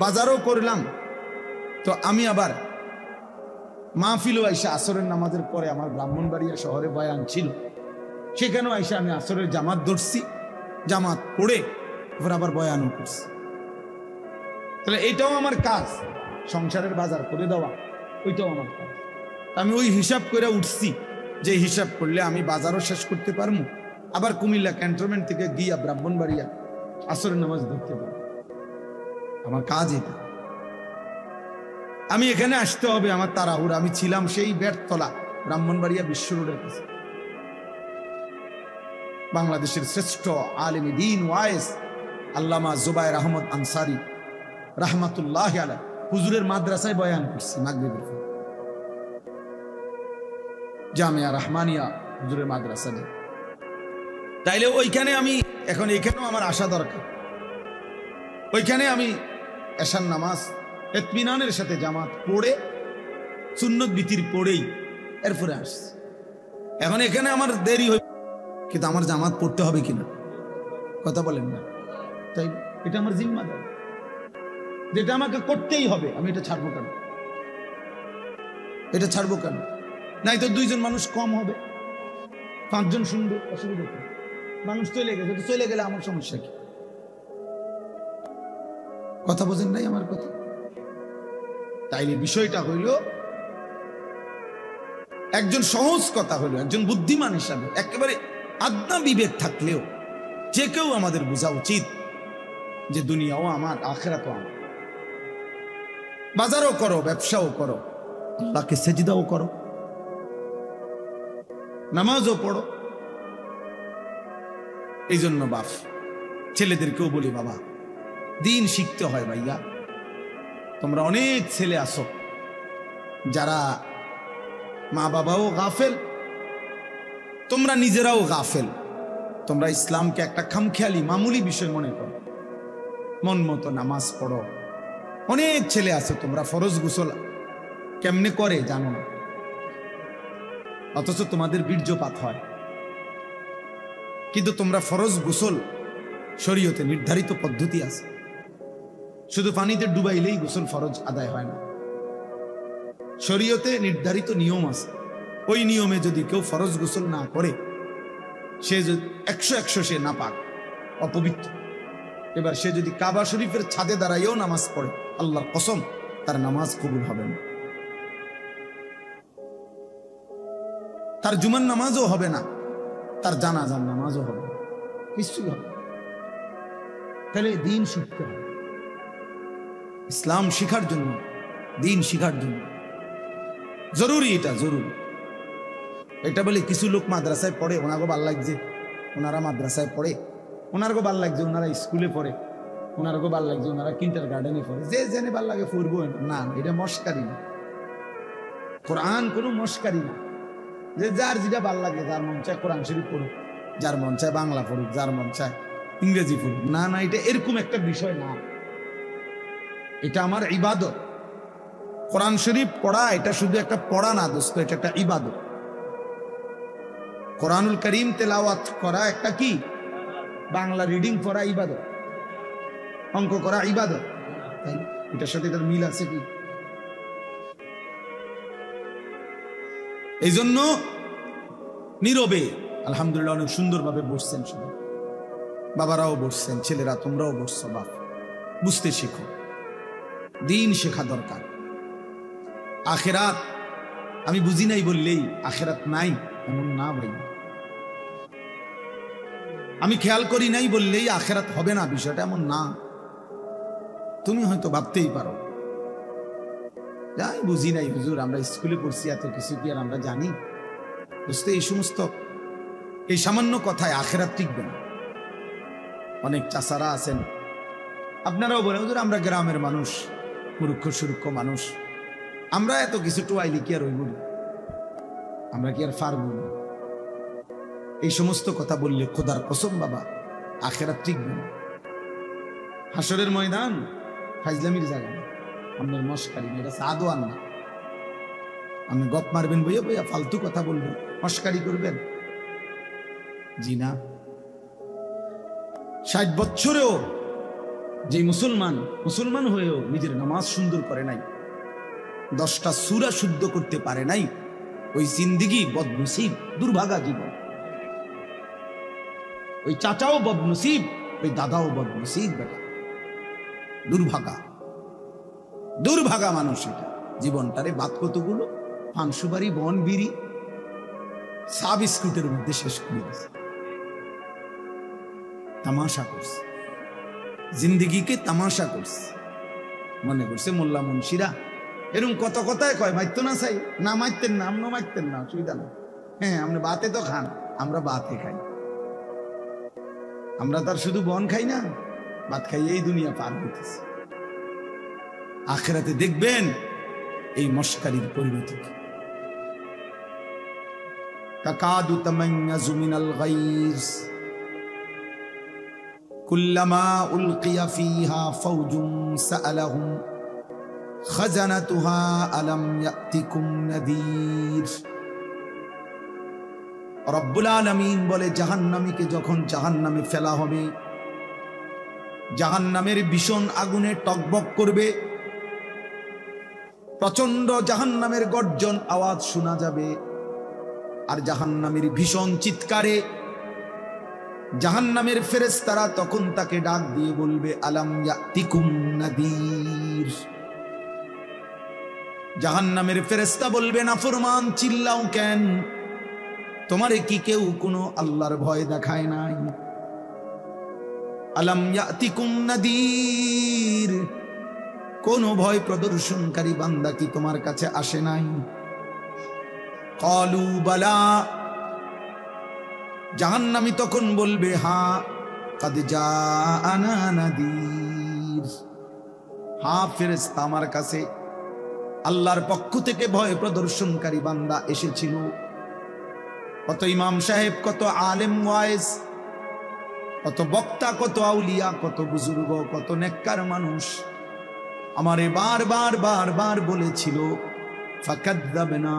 বাজারও করলাম, তো আমি আবার মাহফিলও আইসা আসরের নামাজের পরে আমার ব্রাহ্মণবাড়িয়া শহরে বয়ান ছিল, সেখানেও আইসা আমি আসরের জামাত ধরছি, জামাত পড়ে এবার আবার বয়ানও করছি। তাহলে এইটাও আমার কাজ, সংসারের বাজার করে দেওয়া, ওইটাও আমার কাজ। আমি ওই হিসাব করে উঠছি যে হিসাব করলে আমি বাজারও শেষ করতে পারবো, আবার কুমিল্লা ক্যান্টনমেন্ট থেকে গিয়া ব্রাহ্মণবাড়িয়া আসরের নামাজ ধরতে পারবো। আমার কাজ এটা। আমি এখানে আসতে হবে, আমার তাড়াহুড়া। আমি ছিলাম সেই বেড়তলা ব্রাহ্মণবাড়িয়া বিশ্ব রোডের কাছে, বাংলাদেশের শ্রেষ্ঠ আলেম দ্বীন ওয়াইস আল্লামা জুবায়ের আহমদ আনসারী রাহমাতুল্লাহ আলাইহি হুজুরের মাদ্রাসায় বয়ান করছি মাগরিবের পর, জামিয়া রহমানিয়া হুজুরের মাদ্রাসা দিয়ে। তাইলে ওইখানে আমি এখন, এখানেও আমার আসা দরকার। ওইখানে আমি এশার নামাজ ইতমিনানের সাথে জামাত পড়ে সুন্নত বিতির পড়েই এরপরে আসছি। এখন এখানে আমার দেরি হয়ে, কিন্তু আমার জামাত পড়তে হবে কিনা কথা বলেন না? তাই এটা আমার জিম্মাদারি, যেটা আমাকে করতেই হবে। আমি এটা ছাড়বো কেন? এটা ছাড়বো কেন? নাই তো 2জন মানুষ কম হবে, 5জন শুনবে, অসুবিধা কি? মানুষ চলে গেছে, চলে গেলে আমার সমস্যা কি? কথা বোঝেন নাই আমার কথা? তাইলে বিষয়টা হইল, একজন সহজ কথা হইল, একজন বুদ্ধিমান হিসাবে একেবারে আদনা বিবেক থাকলেও যে কেউ আমাদের বোঝা উচিত যে দুনিয়াও আমার, আখিরাতও আমার। বাজারও করো, ব্যবসাও করো, আল্লাহকে সেজদাও করো, নামাজও পড়ো। এই জন্য বাপ ছেলেদেরকেও বলি, বাবা দিন শিখতে হয় ভাইয়া। তোমরা অনেক ছেলে আসো যারা মা বাবাও গাফেল, তোমরা নিজেরাও গাফেল। তোমরা ইসলামকে একটা খামখেয়ালি মামুলি বিষয় মনে করো, মন মতো নামাজ পড়ো। অনেক ছেলে আছে তোমরা ফরজ গোসল কেমনে করে জানো না, অথচ তোমাদের বীর্যপাত হয়। কিন্তু তোমরা ফরজ গোসল শরীয়তে নির্ধারিত পদ্ধতি আছে, শুধু পানিতে ডুবাইলেই গোসল ফরজ আদায় হয় না। শরীয়তে নির্ধারিত নিয়ম আছে, ওই নিয়মে যদি কেউ ফরজ গোসল না করে সে 100 সে নাপাক, অপবিত্র। এবার সে যদি কাবা শরীফের ছাদে দাঁড়াইও নামাজ পড়ে, আল্লাহর কসম তার নামাজ কবুল হবে না, তার জুমার নামাজও হবে না, তার জানাজার নামাজও হবে না, কিছুই হবে না। তাহলে দিন শিখতে হবে, ইসলাম শিখার জন্য, দিন শিখার জন্য জরুরি, এটা জরুরি। এটা বলে কিছু লোক মাদ্রাসায় পড়ে, ওনারও ভাল লাগছে, ওনারা মাদ্রাসায় পড়ে, ওনারও ভাল লাগছে, ওনারা স্কুলে পড়ে, ওনারও ভাল লাগছে, ওনারা কিন্টার গার্ডেনে পড়ে, যে জেনে ভাল লাগে পড়বো না। এটা মস্কারি না, কোরআন কোনো মস্কারি না। যে যার যেটা ভাল লাগে, যার মন চায় কোরআন শরীফ পড়ুক, যার মন চায় বাংলা পড়ুক, যার মন চায় ইংরেজি পড়ুক, না না, এটা এরকম একটা বিষয় না। এটা আমার ইবাদত। কোরআন শরীফ পড়া এটা শুধু একটা পড়া না দোস্ত, এটা একটা ইবাদত। কোরআনুল করিম তেলাওয়াত করা একটা কি, বাংলা রিডিং পড়া ইবাদত, অঙ্ক করা ইবাদত, তাই এটার সাথে এটার মিল আছে কি? এই জন্য নীরবে আলহামদুলিল্লাহ অনেক সুন্দরভাবে বসছেন, শুধু বাবারাও বসছেন, ছেলেরা তোমরাও বসছো। বাপ বুঝতে শিখো, দিন শেখা দরকার। আখেরাত আমি বুঝি নাই বললেই আখেরাত নাই এমন না ভাই, আমি খেয়াল করি নাই বললেই আখেরাত হবে না, বিষয়টা এমন না। তুমি হয়তো ভাবতেই পারো যাই বুঝি নাই হুজুর, আমরা স্কুলে পড়ছি, এত কিছু কি আর আমরা জানি? বুঝতে এই সমস্ত এই সামান্য কথায় আখেরাত টিকবে না। অনেক চাচারা আছেন, আপনারাও বলেন হুজুর আমরা গ্রামের মানুষ, মূর্খ সুরুক্ষ মানুষ, আমরা এত কিছু টোয়াইলি কি আর হইব, আমরা কি আর পারব? এই সমস্ত কথা বললে খোদার কসম বাবা আখেরাত টিকবে না। হাসরের ময়দান ফাইজলামির জায়গা না, আপনার মস্কারি না, এটা সাদওয়ান না। আপনি গপ মারবেন বইয়া বইয়া, ফালতু কথা বলবেন, মস্কারি করবেন, জি না। 60 বছরেও যে মুসলমান হয়েও নিজের নামাজ সুন্দর করে নাই, 10টা সূরা শুদ্ধ করতে পারে নাই, ওই জিন্দেগি বদনসিব, দুর্ভাগা জীবন। ওই চাচাও বদনসিব, ওই দাদাও বদনসিব, বেটা দুর্ভাগা মানুষ। এটা জীবনটারে বাদ কতগুলো পান সুপারি বন বিড়ি চা বিস্কুটের মধ্যে শেষ করে দিয়েছে, তামাশা করছে, জিন্দেগিকে তামাশা করছে। মনে করছে মোল্লা মুন্সিরা এরকম কত কথায় কয়, মারতো না চাই না, মারতেন না, আমরা মারতেন না, অসুবিধা না। হ্যাঁ আপনি বাতে তো খান, আমরা বাতে খাই, আমরা তার শুধু বন খাই না, ভাত খাইয়ে এই দুনিয়া পার হইতেছে। আখিরাতে দেখবেন এই মস্কারির পরিণতি। তাকাদু তামাইয়াজু মিনাল গাইজ কুল্লামা উলকিয়া ফিহা ফাওজুন সাআলাহুম খাজানাতুহা আলাম ইয়াতিকুম নাযীর। রব্বুল আলামিন বলে, জাহান্নামীকে যখন জাহান্নামে ফেলা হবে, জাহান্নামের ভীষণ আগুনে টকবক করবে, প্রচন্ড জাহান্নামের গর্জন আওয়াজ শোনা যাবে, আর জাহান্নামের ভীষণ চিৎকারে জাহান্নামের ফেরেশতারা তখন তাকে ডাক দিয়ে বলবে, আলাম ইয়াতিকুম নাযীর। জাহান্নামের ফেরেশতা বলবে, নাফরমান চিল্লাও কেন, তোমারে কি কেউ কোনো আল্লাহর ভয় দেখায় নাই? আলাম ইয়াতিকুম নাযীর, কোন ভয় প্রদর্শনকারী বান্দা কি তোমার কাছে আসে নাই? ক্বালু বালা, জাহান্নামী তখন বলবে, হ্যাঁ, কাদ জাআনা নাযীর, হ্যাঁ ফেরেশতা আমার কাছে আল্লাহর পক্ষ থেকে ভয় প্রদর্শনকারী বান্দা এসেছিল। কত ইমাম সাহেব, কত আলেম ওয়াইজ, কত বক্তা, কত আউলিয়া, কত বুজুর্গ, কত নেককার মানুষ আমারে বারবার বারবার বলেছিল ফাকাযযাবনা,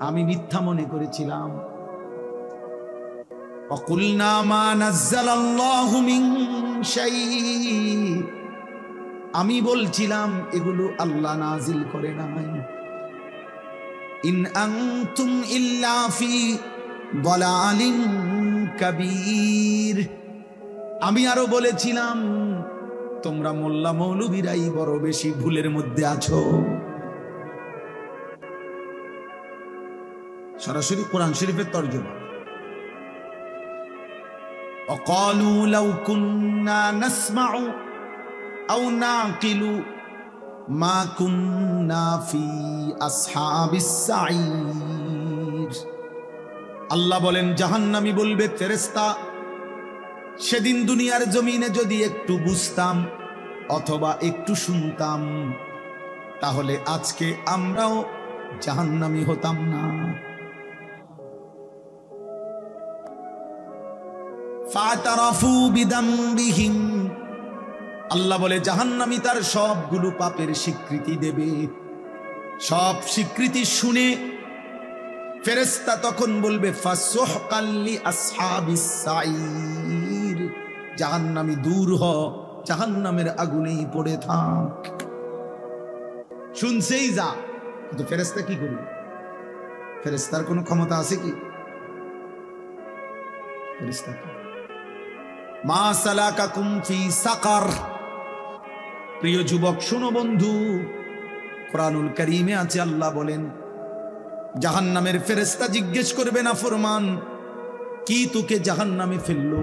আমি মিথ্যা মনে করেছিলাম। ওয়াকুলনা মা নাযালাল্লাহু মিন শাই, আমি বলছিলাম এগুলো আল্লাহ নাজিল করে নাই। ইন আনতুম ইল্লা ফি দালালিন কাবীর, আমি আরো বলেছিলাম তোমরা মোল্লা মৌলবীরাই বড় বেশি ভুলের মধ্যে আছো। সরাসরি কোরআন শরীফের তরজমা। ওয়াকালু লাউ কুন্না নাসমাউ আও নাকিলু মা কুন্না ফি আসহাবিস সাঈর। আল্লাহ বলেন জাহান্নামী বলবে, ফেরেশতা সেদিন দুনিয়ার জমিনে যদি একটু বুঝতাম অথবা একটু শুনতাম তাহলে আজকে আমরাও জাহান্নামী হতাম না। ফাতারাফু বিদামবিহিম, আল্লাহ বলে জাহান্নামী তার সবগুলো পাপের স্বীকৃতি দেবে। সব স্বীকৃতি শুনে ফেরেশতা তখন বলবে ফাসুহকাল লি আসহাবিস সাঈর, জাহান্নামী দূর হ, জাহান্নামের আগুনেই পড়ে থাক। শুনছেই যা, কিন্তু ফেরেশতা কি করবে? ফেরেশতার কোনো ক্ষমতা আছে কি? ফেরেশতা কি? মা সালাকাকুম ফি সাকার। প্রিয় যুবক শোনো বন্ধু, কোরআনুল কারীমে আছে আল্লাহ বলেন জাহান্নামের ফেরেশতা জিজ্ঞেস করবে না ফরমান, কি তোকে জাহান্নামে ফেললো?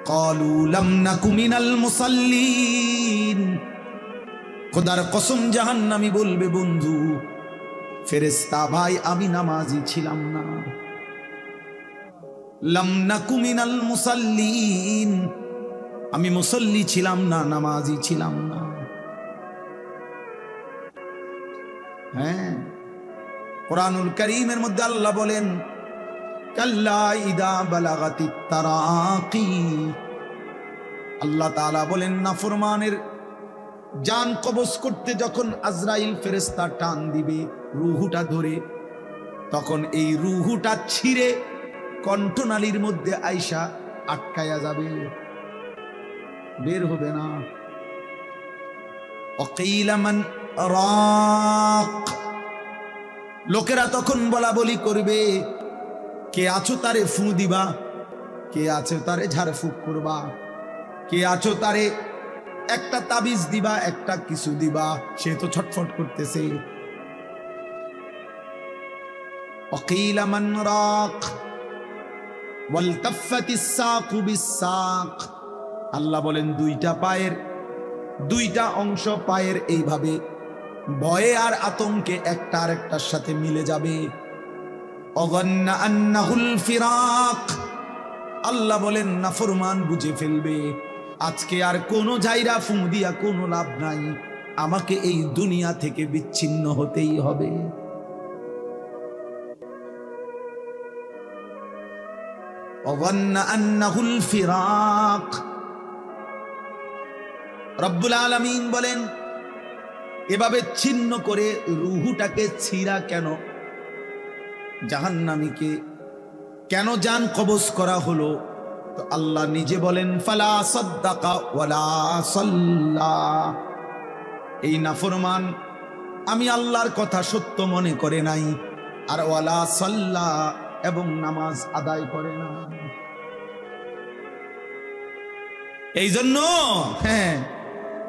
ক্বালু লাম নাকু মিনাল মুসাল্লিন, খোদার কসম জাহান্নামী বলবে বন্ধু ফেরেশতা ভাই আমি নামাজি ছিলাম না। লাম নাকু মিনাল মুসাল্লিন, আমি মুসল্লি ছিলাম না, নামাজি ছিলাম না। হ্যাঁ, কোরআনুল কারীমের মধ্যে আল্লাহ বলেন কাল্লা ইদা বালাগাতিত তারাকি, আল্লাহ তাআলা বলেন নাফরমানের জান কবজ করতে যখন আজরাইল ফেরেশতা টান দিবে রূহটা ধরে, তখন এই রূহটা ছিঁড়ে কণ্ঠনালীর মধ্যে আইসা আটকায়া যাবে, বের হবে না। ওয়াকিলা মান রাক, লোকেরা তখন বলা বলি করবে কে আছো তারে ফু দিবা, কে আছো তারে ঝাড় ফুক করবা, কে আছো তারে একটা তাবিজ দিবা, একটা কিছু দিবা, সে তো ছটফট করতেছে। ওয়াকিলা মান রাক ওয়ালতাফাতিস সাকু বিসাক, আল্লাহ বলেন দুইটা পায়ের দুইটা অংশ পায়ের এইভাবে ভয়ে আর আতঙ্কে একটা আরেকটার সাথে মিলে যাবে। অগন্না আন্নাহুল ফিরাক, আল্লাহ বলেন নাফরমান বুঝে ফেলবে আজকে আর কোনো জায়গা ফু দিয়া কোনো লাভ নাই, আমাকে এই দুনিয়া থেকে বিচ্ছিন্ন হতেই হবে। অগন্না আন্নাহুল ফিরাক। রব্বুল আলামিন বলেন এভাবে ছিন্ন করে রূহটাকে ছিঁড়া কেন, জাহান্নামীকে কেন জান কবজ করা হলো? তো আল্লাহ নিজে বলেন ফালা সাদ্দাকা ওয়ালা সাল্লা, এই নাফরমান আমি আল্লাহর কথা সত্য মনে করে নাই, আর ওয়ালা সাল্লা এবং নামাজ আদায় করে না। এই জন্য হ্যাঁ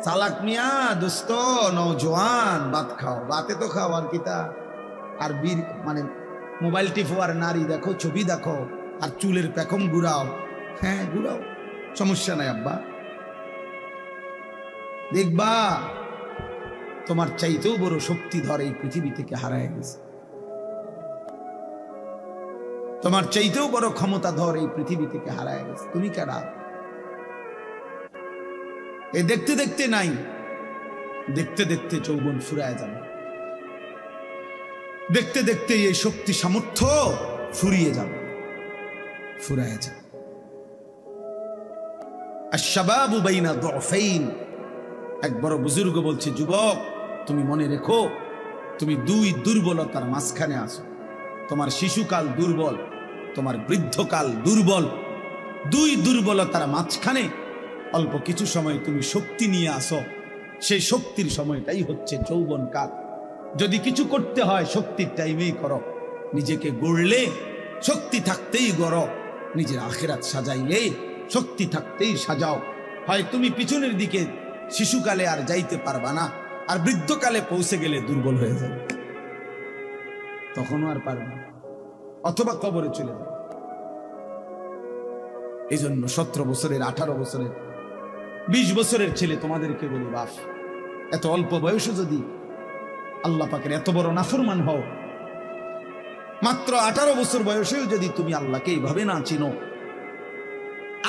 চালাক মিয়া দোস্ত নওজোয়ান ভাত খাও, ভাতে তো খাও আর কিতা, আর বীর মানে মোবাইল টিপো আর নারী দেখো, ছবি দেখো আর চুলের পেখম ঘুরাও। হ্যাঁ ঘুরাও, সমস্যা নাই আব্বা, দেখবা তোমার চাইতেও বড় শক্তিধর এই পৃথিবী থেকে হারায় গেছে, তোমার চাইতেও বড় ক্ষমতাধর এই পৃথিবী থেকে হারায় গেছে। তুমি কেডা? এই দেখতে দেখতে নাই, দেখতে দেখতে যৌবন ফুরায় যাবে, দেখতে দেখতে এই শক্তি সামর্থ্য ফুরিয়ে যাবে, ফুরায় যাবে। আশ-শাবাবু বাইনা দুফাইন। এক বড় বুজুর্গ বলছে, যুবক তুমি মনে রেখো, তুমি দুই দুর্বলতার মাঝখানে আছো। তোমার শিশুকাল দুর্বল, তোমার বৃদ্ধকাল দুর্বল। দুই দুর্বলতার মাঝখানে অল্প কিছু সময় তুমি শক্তি নিয়ে আসো। সেই শক্তির সময়টাই হচ্ছে যৌবনকাল। যদি কিছু করতে হয় শক্তির টাইমেই করো। নিজেকে গড়লে শক্তি থাকতেই গড়ো, নিজের আখিরাত সাজাইলে শক্তি থাকতেই সাজাও। হয় তুমি পিছনের দিকে শিশুকালে আর যাইতে পারবা না, আর বৃদ্ধকালে পৌঁছে গেলে দুর্বল হয়ে যাবে, তখনও আর পারবে না, অথবা কবরে চলে যাবে। এই জন্য 17 বছরের, 18 বছরের, 20 বছরের ছেলে তোমাদেরকে বলি, বাপ এত অল্প বয়সে যদি আল্লাহ পাকের এত বড় নাফরমান হও, মাত্র 18 বছর বয়সেও যদি তুমি আল্লাহকে এইভাবে না চিনো,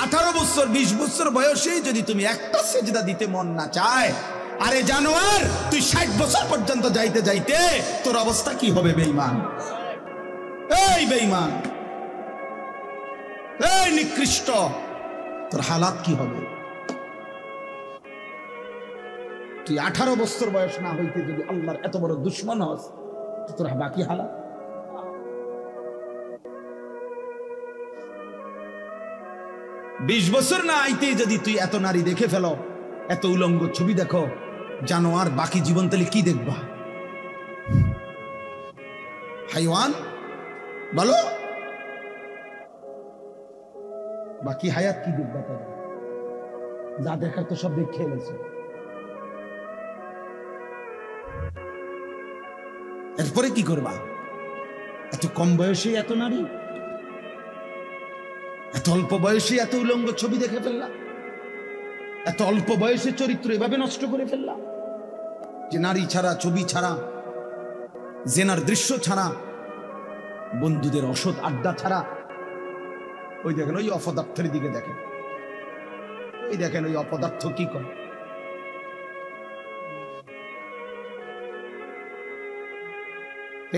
18 বছর 20 বছর বয়সেই যদি তুমি একটা সেজদা দিতে মন না চায়, আরে জানোয়ার তুই 60 বছর পর্যন্ত যাইতে যাইতে তোর অবস্থা কি হবে বেঈমান? এই বেঈমান, এই নিকৃষ্ট, তোর হালাত কি হবে? তুই 18 বছর বয়স না হইতে যদি আল্লাহর এত বড় দুশমন হস, তোর বাকি হালাত। বিশ বছর না আইতে যদি তুই এত নারী দেখে ফেলো, এত উলঙ্গ ছবি দেখো, জানোয়ার বাকি জীবন তাহলে কি দেখবা? হাইওয়ান বলো, বাকি হায়াত কি দেখবা? তাহলে যা দেখার তো সব দেখে এলেছে। এরপরে কি করবা? এত কম বয়সে এত নারী, এত অল্প বয়সে এত উলঙ্গ ছবি দেখে ফেললা, এত অল্প বয়সে চরিত্র এভাবে নষ্ট করে ফেললা যে নারী ছাড়া, ছবি ছাড়া, জেনার দৃশ্য ছাড়া, বন্ধুদের অসৎ আড্ডা ছাড়া। ওই দেখেন ওই অপদার্থের দিকে দেখেন, ওই দেখেন ওই অপদার্থ কি করে।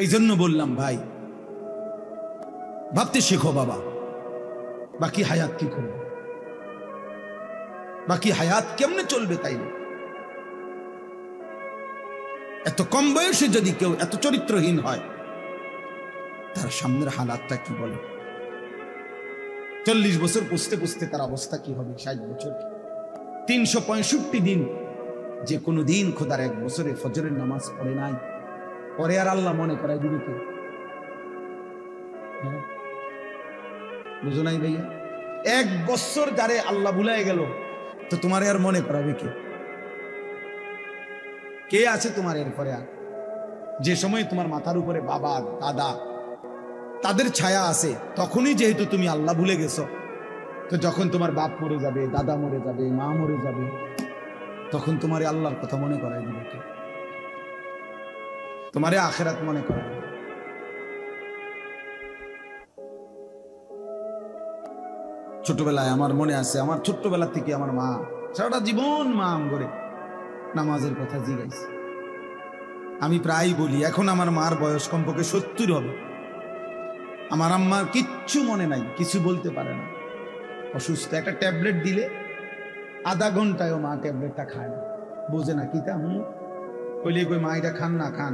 এই জন্য বললাম ভাই, ভাবতে শেখো বাবা, বাকি হায়াত কি করবে, বাকি হায়াত কেমনে চলবে? তাইলে এত কম বয়সে যদি কেউ এত চরিত্রহীন হয়, তার সামনের হালাতটা কি বলে? 40 বছর পুষতে পুষতে তার অবস্থা কি হবে? 60 বছর, 365 দিন, যে কোনো দিন খোদার 1 বছরে ফজরের নামাজ পড়ে নাই, পরে আর আল্লাহ মনে করাই দিবে কে? বুঝো নাই ভাইয়া? 1 বছর যারে আল্লাহ ভুলাই গেল, তো তোমারে আর মনে করাবে কে? কে আছে তোমার এরপরে? আর যে সময় তোমার মাথার উপরে বাবা দাদা তাদের ছায়া আছে, তখনই যেহেতু তুমি আল্লাহ ভুলে গেছো, তো যখন তোমার বাপ মরে যাবে, দাদা মরে যাবে, মা মরে যাবে, তখন তোমারে আল্লাহর কথা মনে করাই দিবে কে? তোমারে আখিরাত মনে করাই। ছোটবেলায় আমার মনে আছে, আমার ছোট্টবেলা থেকে আমার মা সারাটা জীবন মা আমগরে নামাজের কথা জিজ্ঞাসা। আমি প্রায় বলি, এখন আমার মার বয়স কমপক্ষে 70 হবে, আমার আম্মার কিচ্ছু মনে নাই, কিছু বলতে পারে না, অসুস্থ। একটা ট্যাবলেট দিলে আধা ঘন্টায়ও মা ট্যাবলেটটা খায় না, বোঝে না কিতা কইলে কই মা এটা খান না, খান।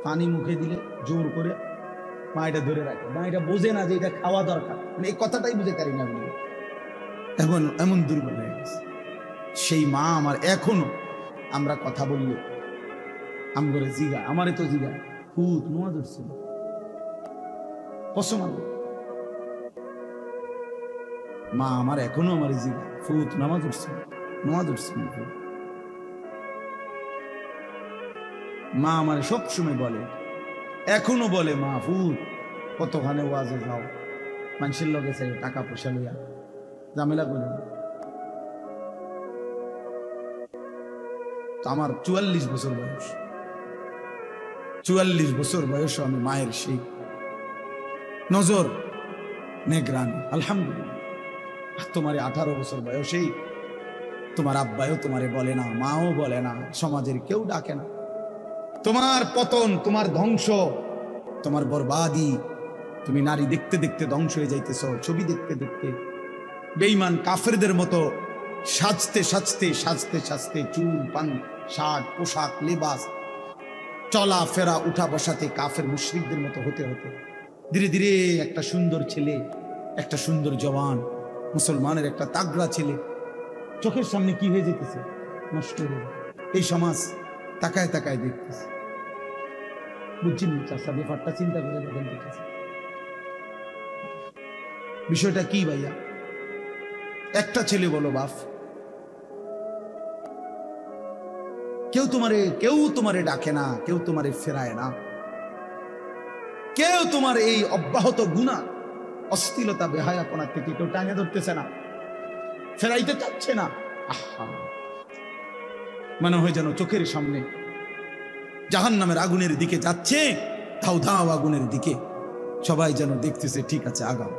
পানি মুখে দিলে জোর করে মা এটা ধরে রাখে, মা এটা বোঝে না যে এটা খাওয়া দরকার, মানে এই কথাটাই বুঝে পারি না। এমন এমন দুর্বল হয়ে গেছে সেই মা আমার। এখনো আমরা কথা বললে আমগরে জিগা, আমারে তো জিগা, হুত নোয়া ধরছিল কসম আল্লাহ, মা আমার এখনো আমার জিগা, ফুত নামাজ উঠছিল, নামাজ উঠছিল। মা আমার সবসময় বলে, এখনো বলে, মা ফুত কতখানে ওয়াজে যাও, মানুষের লগে চাই টাকা পয়সা লইয়া ঝামেলা করে। তো আমার 44 বছর বয়স, 44 বছর বয়স আমি মায়ের সেই নজর নেগরানি, আলহামদুলিল্লাহ। তোমার 18 বছর বয়সেই তোমার আব্বাও তোমারে বলে না, মাও বলে না, সমাজের কেউ ডাকে না। তোমার পতন, তোমার ধ্বংস, তোমার বরবাদি, তুমি নারী দেখতে দেখতে ধ্বংস হয়ে যাইতেছ, ছবি দেখতে দেখতে বেঈমান কাফেরদের মতো সাজতে সাজতে সাজতে সাজতে চুল পান শার্ট পোশাক লেবাস চলা ফেরা উঠা বসাতে কাফের মুশরিকদের মতো হতে হতে ধীরে ধীরে একটা সুন্দর ছেলে, একটা সুন্দর জওয়ান মুসলমানের একটা তাগড়া ছেলে চোখের সামনে কি হয়ে যেতেছে, নষ্ট হয়ে। এই সমাজ তাকায় তাকায় দেখতেছে। বুঝছেন চাষা ব্যাপারটা চিন্তা করে দেখেন বিষয়টা কি ভাইয়া? একটা ছেলে বলো বাপ, কেউ তোমারে ডাকে না, কেউ তোমারে ফেরায় না, কেউ তোমার এই অব্যাহত গুনাহ অশ্লীলতা বেহায়াপনা থেকে কেউ টাঙে ধরতেছে না, ফেরাইতে চাচ্ছে না। আহা, মনে হয় যেন চোখের সামনে জাহান্নামের আগুনের দিকে যাচ্ছে, ধাও ধাও আগুনের দিকে। সবাই যেন দেখতেছে ঠিক আছে আগাও।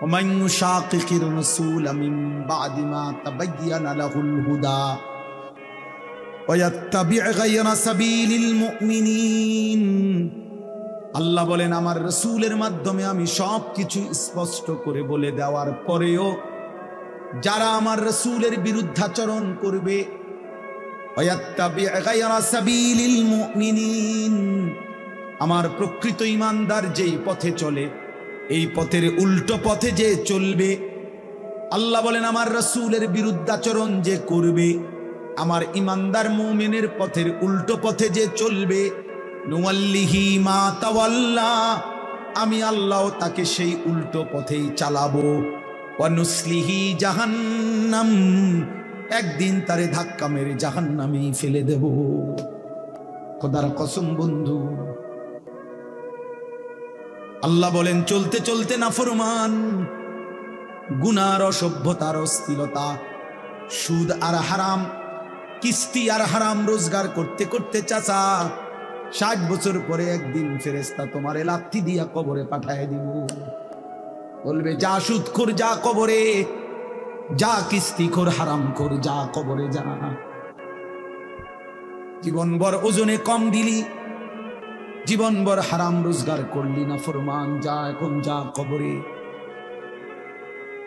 ومن يشاقق الرسول من بعد ما تبين له الهدى ويتبع غير سبيل المؤمنين। আল্লাহ বলেন আমার রাসূলের মাধ্যমে আমি সব কিছু স্পষ্ট করে বলে দেওয়ার পরেও যারা আমার রাসূলের বিরুদ্ধাচরণ করবে, ওয়াত্তাবি গায়রা সাবিলিল মুমিনিন, আমার প্রকৃত ঈমানদার যেই পথে চলে এই পথের উল্টো পথে যে চলবে, আল্লাহ বলেন আমার রাসূলের বিরুদ্ধাচরণ যে করবে, আমার ঈমানদার মুমিনের পথের উল্টো পথে যে চলবে, নুওয়াল্লিহি মা তাওয়াল্লা, আমি আল্লাহ তাকে সেই উল্টো পথেই চালাবো। ওয়া নুসলিহি জাহান্নাম, একদিন তারে ধাক্কা মেরে জাহান্নামে ফেলে দেব। খোদার কসম বন্ধু, আল্লাহ বলেন চলতে চলতে নাফরমান, গুনার অসভ্যতার অশ্লীলতা, সুদ আর হারাম, কিস্তি আর হারাম রোজগার করতে করতে চাচা 60 বছর পরে একদিন ফেরেশতা তোমারে লাথি দিয়া কবরে পাঠায় দিব। বলবে যা সুদখোর যা কবরে, যা কিস্তিখোর হারামখোর যা কবরে যা। জীবনভর ওজনে কম দিলি, জীবনভর হারাম রোজগার করলি না ফরমান, যা এখন যা কবরে।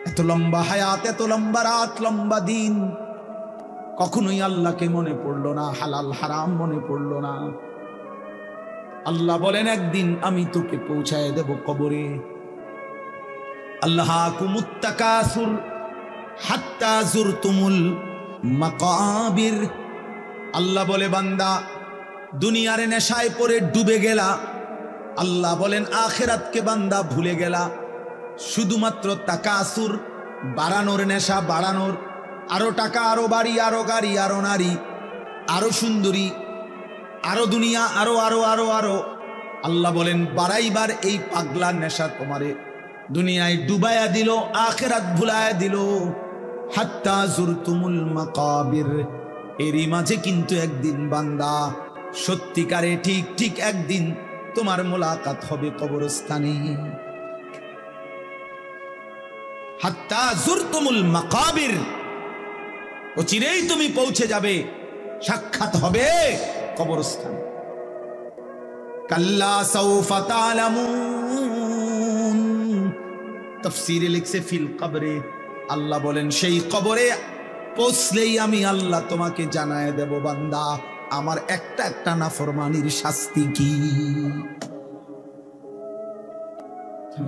এত লম্বা হায়াত, এত লম্বা রাত, লম্বা দিন, কখনোই আল্লাহকে মনে পড়লো না, হালাল হারাম মনে পড়লো না। আল্লাহ বলেন একদিন আমি তোকে পৌঁছায় দেব কবরে। আল্লাহাকুমুত তাকাসুর হাত্তা যুরতুমুল মাকাবির। আল্লাহ বলে বান্দা দুনিয়ার নেশায় পড়ে ডুবে গেলা, আল্লাহ বলেন আখিরাতকে বান্দা ভুলে গেলা। শুধুমাত্র তাকাসুর, বাড়ানোর নেশা, বাড়ানোর, আরো টাকা, আরো বাড়ি, আরো গাড়ি, আরো নারী, আরো সুন্দরী, আরো দুনিয়া, আরো আরো আরো আরো। আল্লাহ বলেন বাড়াইবার এই পাগলা নেশা তোমারে দুনিয়ায় ডুবায়া দিল, আখিরাত ভুলায়া দিল। হাত্তা যুরতুমুল মাকাবির, এরই মাঝে কিন্তু একদিন বান্দা সত্যিকারে ঠিক ঠিক একদিন তোমার মোলাকাত হবে কবরস্থানে। হাত্তা যুরতুমুল মাকাবির, অচিরেই তুমি পৌঁছে যাবে, সাক্ষাৎ হবে কবরস্থানে। কাল্লা সাউফা তা'লামুন, তাফসীরে লিখছে ফিল কবরে। আল্লাহ বলেন সেই কবরে পৌঁছলেই আমি আল্লাহ তোমাকে জানায় দেব বান্দা আমার একটা একটা নাফরমানির শাস্তি কি।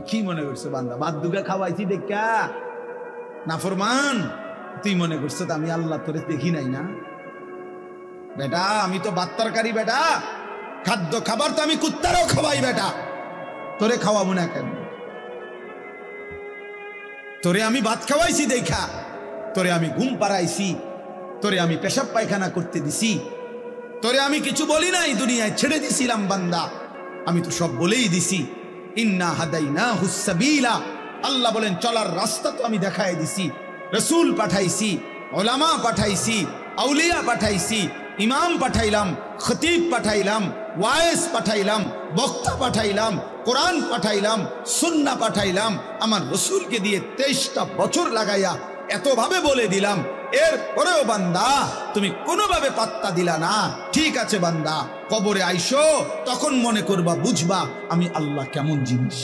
কি মনে করছো বান্দা, ভাত দুগা খাওয়াইছি দেখা নাফরমান, তুই মনে করছো আমি আল্লাহ তোরে দেখি নাই না? বেটা আমি তো ভাত তরকারি, বেটা খাদ্য খাবার তো আমি কুত্তারও খাওয়াই, বেটা তোরে খাওয়াবো না কেন? তোরে আমি ভাত খাওয়াইছি দেখা, তোরে আমি ঘুম পাড়াইছি, তোরে আমি পেশাব পায়খানা করতে দিছি, তোরে আমি কিছু বলি নাই, দুনিয়ায় ছেড়ে দিছিলাম বান্দা, আমি তো সব বলেই দিছি। ইন্না হাদাইনাহুস সাবিলা, আল্লাহ বলেন চলার রাস্তা তো আমি দেখাই দিছি। রাসূল পাঠাইছি, উলামা পাঠাইছি, আউলিয়া পাঠাইছি, ইমাম পাঠাইলাম, খতিব পাঠাইলাম, ওয়াইজ পাঠাইলাম, বক্তা পাঠাইলাম, কোরআন পাঠাইলাম, সুন্নাহ পাঠাইলাম, আমার রাসূলকে দিয়ে 23টা বছর লাগাইয়া এতভাবে বলে দিলাম। এরপরেও বান্দা তুমি কোনোভাবে পাত্তা দিলা না। ঠিক আছে বান্দা, কবরে আইসো, তখন মনে করবা, বুঝবা আমি আল্লাহ কেমন জিনিস।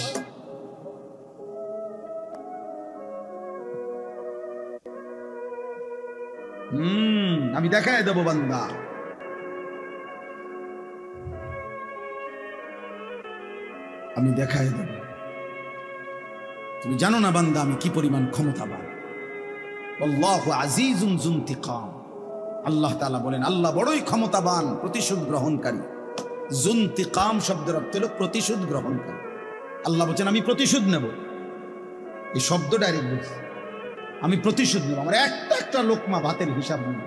আমি দেখায় দেবো বান্দা। আমি দেখায় দেব। তুমি জানো না বান্দা আমি কি পরিমাণ ক্ষমতাবান। আল্লাহু আজিজুন যুনতিকাম। আল্লাহ তাআলা বলেন আল্লাহ বড়ই ক্ষমতাবান, প্রতিশোধ গ্রহণকারী। যুনতিকাম শব্দের অর্থ হলো প্রতিশোধ গ্রহণকারী। আল্লাহ বলেন আমি প্রতিশোধ নেব। এই শব্দ ডাইরেক্ট বলছে আমি প্রতিশোধ নেব। আমার একটা লোকমা ভাতের হিসাব নেব,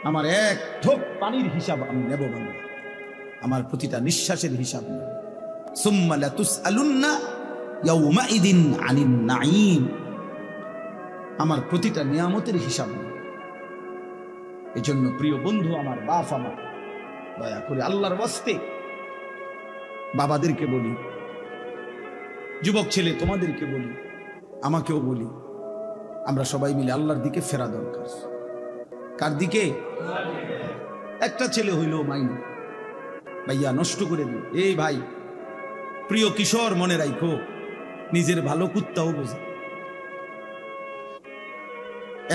আমার এক ঢোক পানির হিসাব আমি নেব বান্দা। আমার প্রতিটা নিঃশ্বাসের হিসাব নেব। সুম্মা লাতুসআলুন্না ইয়াউমাইদিন আনিন নাঈম। আমার প্রতিটা নিয়ামতের হিসাব নেব। এজন্য প্রিয় বন্ধু আমার, বাপ আমার, দয়া করে আল্লাহর ওয়াস্তে বাবাদেরকে বলি, যুবক ছেলে তোমাদেরকে বলি, আমাকেও বলি, আমরা সবাই মিলে আল্লাহর দিকে ফেরা দরকার। কার দিকে? একটা ছেলে হইল মাইন ভাইয়া নষ্ট করে দিল। এই ভাই প্রিয় কিশোর মনে রাখো, নিজের ভালো কুত্তাও বোঝে।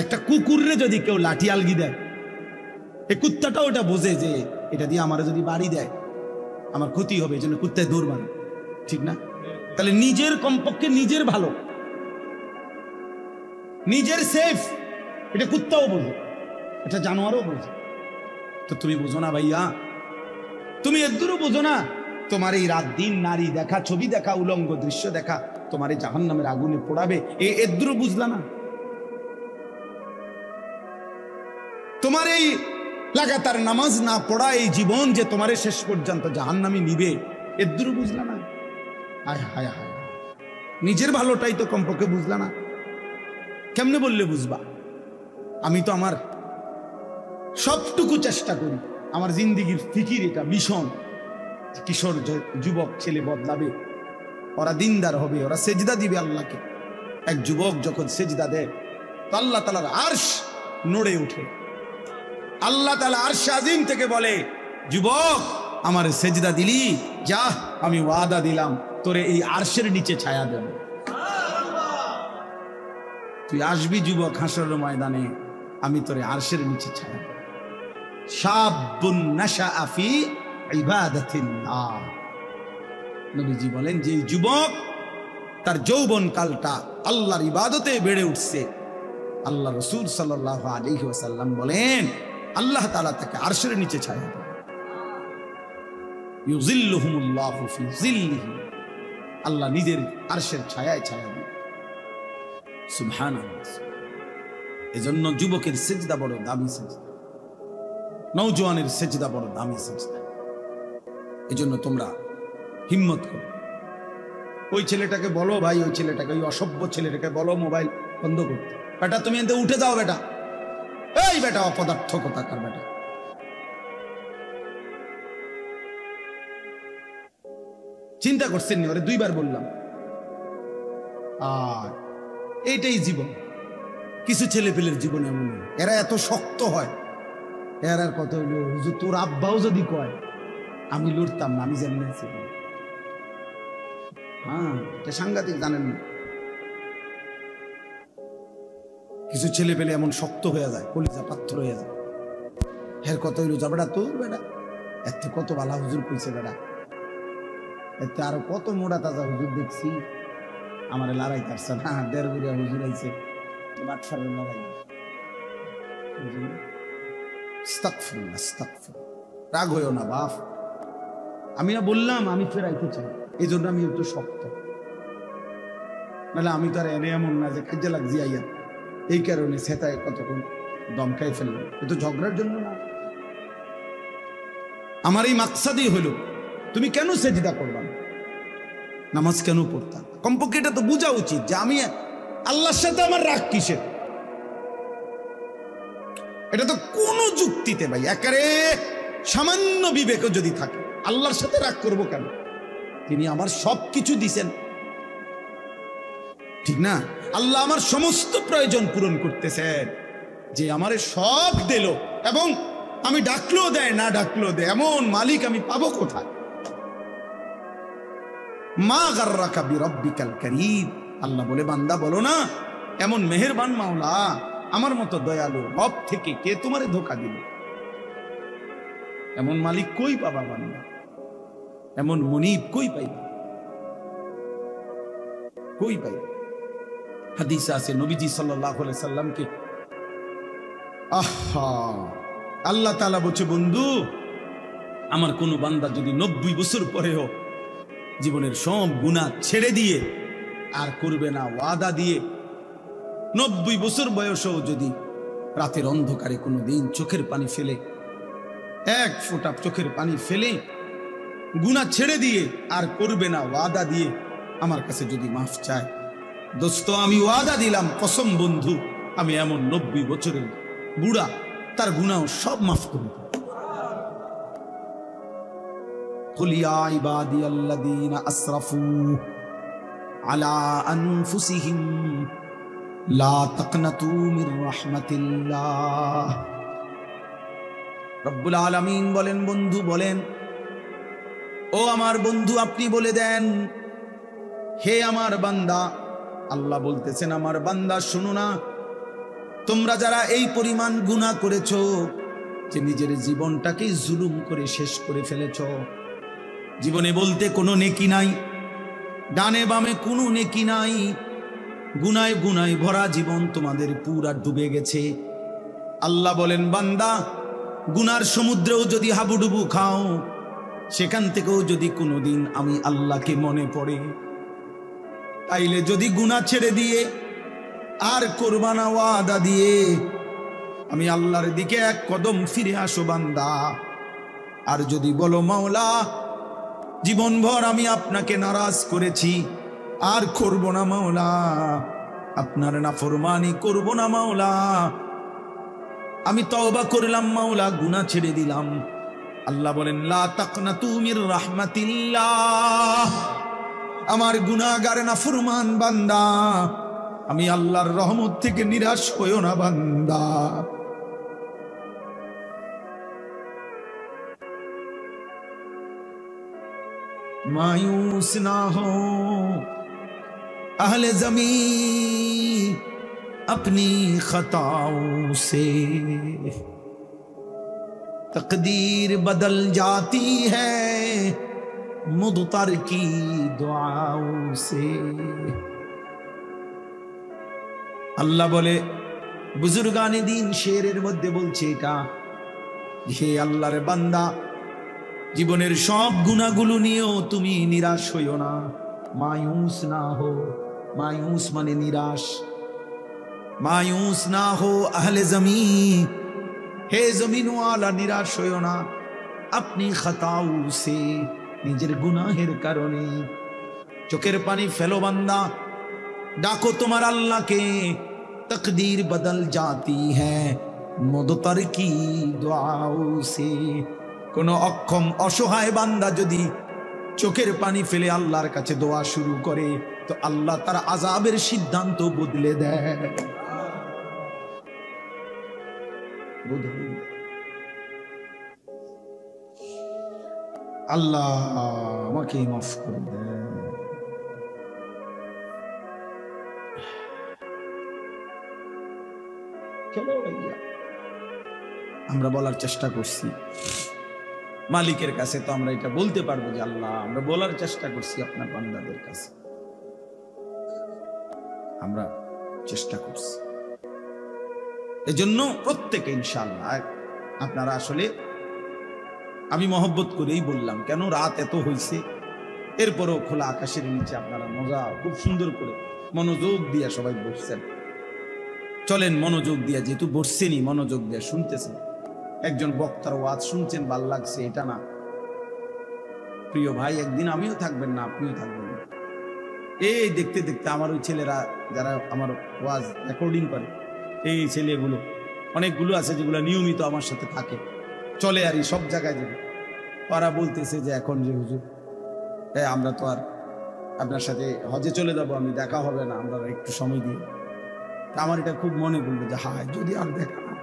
একটা কুকুররে যদি কেউ লাঠি আলগি দেয়, এই কুত্তাটা ওটা বোঝে যে এটা দিয়ে আমার যদি বাড়ি দেয় আমার ক্ষতি হবে, এই জন্য কুত্তায় দৌড় মারে, ঠিক না? তাহলে নিজের কমপক্ষে নিজের ভালো, নিজের সেফ, এটা কুত্তাও বোঝে, এটা জানোয়ারও বোঝে। তো তুমি বুঝো না ভাইয়া, তুমি এদুরও বুঝো না তোমার এই রাত দিন নারী দেখা, ছবি দেখা, উলঙ্গ দৃশ্য দেখা তোমার এই জাহান্নামের আগুনে পোড়াবে, এদুরও বুঝলা না? তোমার এই লাগাতার নামাজ না পড়া এই জীবন যে তোমারে শেষ পর্যন্ত জাহান্নামে নিবে, এদুরও বুঝলা না? হায় হায় হায়, নিজের ভালোটাই তো কমপক্ষে বুঝলা না। কেমনে বললে বুঝবা? আমি তো আমার সবটুকু চেষ্টা করি, আমার জিন্দিগির ফিকির এটা মিশন, কিশোর যুবক ছেলে বদলাবে, ওরা দিনদার হবে, ওরা সেজদা দিবে আল্লাহকে। এক যুবক যখন সেজদা দেয় তো আল্লাহ তাআলার আরশ নড়ে ওঠে। আল্লাহ তাআলা আরশ আজিম থেকে বলে, যুবক আমার সেজদা দিলি, যা আমি ওয়াদা দিলাম তোরে এই আরশের নিচে ছায়া দেব। তুই আসবি যুবক হাসরের ময়দানে, আমি তোরে আরশের নিচে ছায়া দেব। শাবুন নাশাআ ফি ইবাদাতিল্লাহ। নবীজি বলেন যে যুবক তার যৌবন কালটা আল্লাহর ইবাদতে বেড়ে উঠছে, আল্লাহ রাসূল সাল্লাল্লাহু আলাইহি ওয়াসাল্লাম বলেন আল্লাহ তাআলা তাকে আরশের নিচে ছায়া দেন। ইউযিল্লুহুমুল্লাহু ফি যিল্লিহি, আল্লাহ নিজের আরশের ছায়ায় ছায়া দেন। সুবহানাল্লাহ। এজন্য যুবকের সিজদা বড় দামি সিজদা, নওজোয়ানের সিজদা বড় দামি সিজদা। এজন্য তোমরা হিম্মত করো। ওই ছেলেটাকে বলো ভাই, ওই ছেলেটাকে, ওই অসভ্য ছেলেটাকে বলো মোবাইল বন্ধ করতে। বেটা তুমি এতে উঠে যাও বেটা, এই বেটা অপদার্থ কোথাকার বেটা। চিন্তা করছেন নি? ওরে দুইবার বললাম। আর এইটাই জীবন। কিছু ছেলে পেলের জীবন এমন, এরা এত শক্ত হয়, এর কত হইল হুজুর তোর আব্বাও যদি কয় আমি লড়তাম না, আমি জানি না। হ্যাঁ, এটা সাংঘাতিক, জানেন না? কিছু ছেলে পেলে এমন শক্ত হয়ে যায়, কলিজা পাথর হয়ে যায়। এর কত হইল যা বেটা তোর বেটা, এর থেকে কত বালা হুজুর কইছে বেটা, এতে আরো কত মোড়া তাজা হুজুর দেখছি, আমার লড়াই করছে না, 1.5 বিঘা হুজুর আইছে বাটফারের লড়াই। আস্তাগফিরুল্লাহ, আস্তাগফিরুল্লাহ। রাগ হইও না বাপ, আমি না বললাম আমি ফেরাইতে চাই, এই জন্য আমি একটু শক্ত, নাহলে আমি তো আর এনে এমন না যে কাজে লাগছি আইয়া, এই কারণে সেটাই কতক্ষণ দমকাই ফেললাম। কিন্তু ঝগড়ার জন্য না, আমার এই মাকসাদই হলো তুমি কেন সেজদা করবা না, নামাজ কেন পড়তা? কমপক্ষে এটা তো বোঝা উচিত যে আমি আল্লাহর সাথে আমার রাগ কিসের। এটা তো কোনো যুক্তিতে ভাই একেবারে সামান্য বিবেকও যদি থাকে, আল্লাহর সাথে রাগ করব কেন? তিনি আমার সব কিছু দিছেন, ঠিক না? আল্লাহ আমার সমস্ত প্রয়োজন পূরণ করতেছেন, যে আমারে সব দিল এবং আমি ডাকলেও দেয় না ডাকলেও দেয়, এমন মালিক আমি পাবো কোথায়? মা গাররাকা বিরাব্বিকাল কারীম। আল্লাহ বলে বান্দা বলো না, এমন মেহেরবান মাওলা আমার মতো দয়ালু রব থেকে কে তোমারে ধোকা দিল? এমন মালিক কই পাবা বান্দা, এমন মুনিব কই পাইবা, কই পাইবা? হাদিসে আছে নবীজি সাল্লাল্লাহু আলাইহি সাল্লামকে আল্লাহ তাআলা বলছে, বন্ধু আমার কোন বান্দা যদি 90 বছর পরেও জীবনের সব গুনাহ ছেড়ে দিয়ে আর করবে না ওয়াদা দিয়ে, 90 বছর বয়সেও যদি রাতের অন্ধকারে কোনোদিন চোখের পানি ফেলে, এক ফোঁটা চোখের পানি ফেলে গুনাহ ছেড়ে দিয়ে আর করবে না ওয়াদা দিয়ে আমার কাছে যদি মাফ চায়, দোস্ত আমি ওয়াদা দিলাম, কসম বন্ধু, আমি এমন 90 বছরের বুড়া তার গুনাহ সব মাফ করব। কুল ইয়া ইবাদিয়াল্লাযীনা আসরাফু আলা আনফুসিহিম লা তাকনাতু মির রাহমাতিল্লাহ। রব্বুল আলামিন বলেন, বন্ধু বলেন, ও আমার বন্ধু আপনি বলে দেন, হে আমার বান্দা, আল্লাহ বলতেছেন আমার বান্দা শোনো না, তোমরা যারা এই পরিমাণ গুনাহ করেছো যে নিজের জীবনটাকে জুলুম করে শেষ করে ফেলেছো, জীবনে বলতে কোনো নেকি নাই, ডানে বামে কোনো নেকি নাই, গুনায় গুনায় ভরা জীবন তোমাদের পুরা ডুবে গেছে। আল্লাহ বলেন বান্দা, গুনার সমুদ্রেও যদি হাবুডুবু খাও, সেখান থেকেও যদি কোনোদিন আমি আল্লাহকে মনে পড়ে, তাইলে যদি গুনাহ ছেড়ে দিয়ে আর করবা না ওয়াদা দিয়ে আমি আল্লাহর দিকে এক কদম ফিরে আসো বান্দা। আর যদি বলো মাওলা জীবনভর আমি আপনাকে নারাজ করেছি, আর করব না মাওলা, আপনার নাফরমানি করব না মাওলা, আমি তওবা করলাম মাওলা, গুনাহ ছেড়ে দিলাম, আল্লাহ বলেন লা তাকনাতু মির রাহমাতিল্লাহ, আমার গুনাহগার নাফরমান বান্দা, আমি আল্লাহর রহমত থেকে নিরাশ হইও না বান্দা। मायूस ना हो अहले ज़मीन अपनी खताओं से, तकदीर बदल जाती है मुदतर की दुआओं से। अल्लाह बोले बुजुर्गाने दीन शेरेर मध्य बोलছে এটা, হে আল্লাহর বান্দা জীবনের সব গুনাহগুলো নিয়েও তুমি নিরাশ হইও না, মায়ুস না হো, মায়ুস মানে নিরাশ, মায়ুস না হো আহলে জমিন, হে জমিনওয়ালা নিরাশ হইও না, আপনি খাতাও সে, নিজের গুনাহের কারণে চোখের পানি ফেলো বান্দা, ডাকো তোমার আল্লাহকে, তকদীর বদল জাতি হ্যায় মুদতার কি দুআও সে। কোন অক্ষম অসহায় বান্দা যদি চোখের পানি ফেলে আল্লাহর কাছে দোয়া শুরু করে, তো আল্লাহ তার আযাবের সিদ্ধান্ত বদলে দেয়। আল্লাহ আমাকে মাফ করে দেয়। আমরা বলার চেষ্টা করছি মালিকের কাছে, তো আমরা এটা বলতে পারবো যে আল্লাহ আমরা বলার চেষ্টা করছি আপনার বান্দাদের কাছে, আমরা চেষ্টা করছি। এজন্য প্রত্যেকে ইনশাআল্লাহ আপনারা আসলে, আমি মহব্বত করেই বললাম, কেন রাত এত হয়েছে, এরপরও খোলা আকাশের নিচে আপনারা মজা খুব সুন্দর করে মনোযোগ দিয়ে সবাই বসছেন। চলেন মনোযোগ দিয়ে, যেহেতু বসছেনই মনোযোগ দিয়ে শুনতেছেন, একজন বক্তার ওয়াজ শুনছেন ভাল লাগছে এটা না, প্রিয় ভাই একদিন আমিও থাকবেন না, আপনিও থাকবেন না। এই দেখতে দেখতে আমার ওই ছেলেরা যারা আমার ওয়াজ রেকর্ডিং করে, এই ছেলেগুলো অনেকগুলো আছে যেগুলো নিয়মিত আমার সাথে থাকে, চলে আর সব জায়গায় যাবে, ওরা বলতেছে যে এখন যে হুজুর আমরা তো আর আপনার সাথে হজে চলে যাব, আমি দেখা হবে না, আমরা একটু সময় দিই। আমার এটা খুব মনে পড়লো যে হায় যদি আর দেখা না,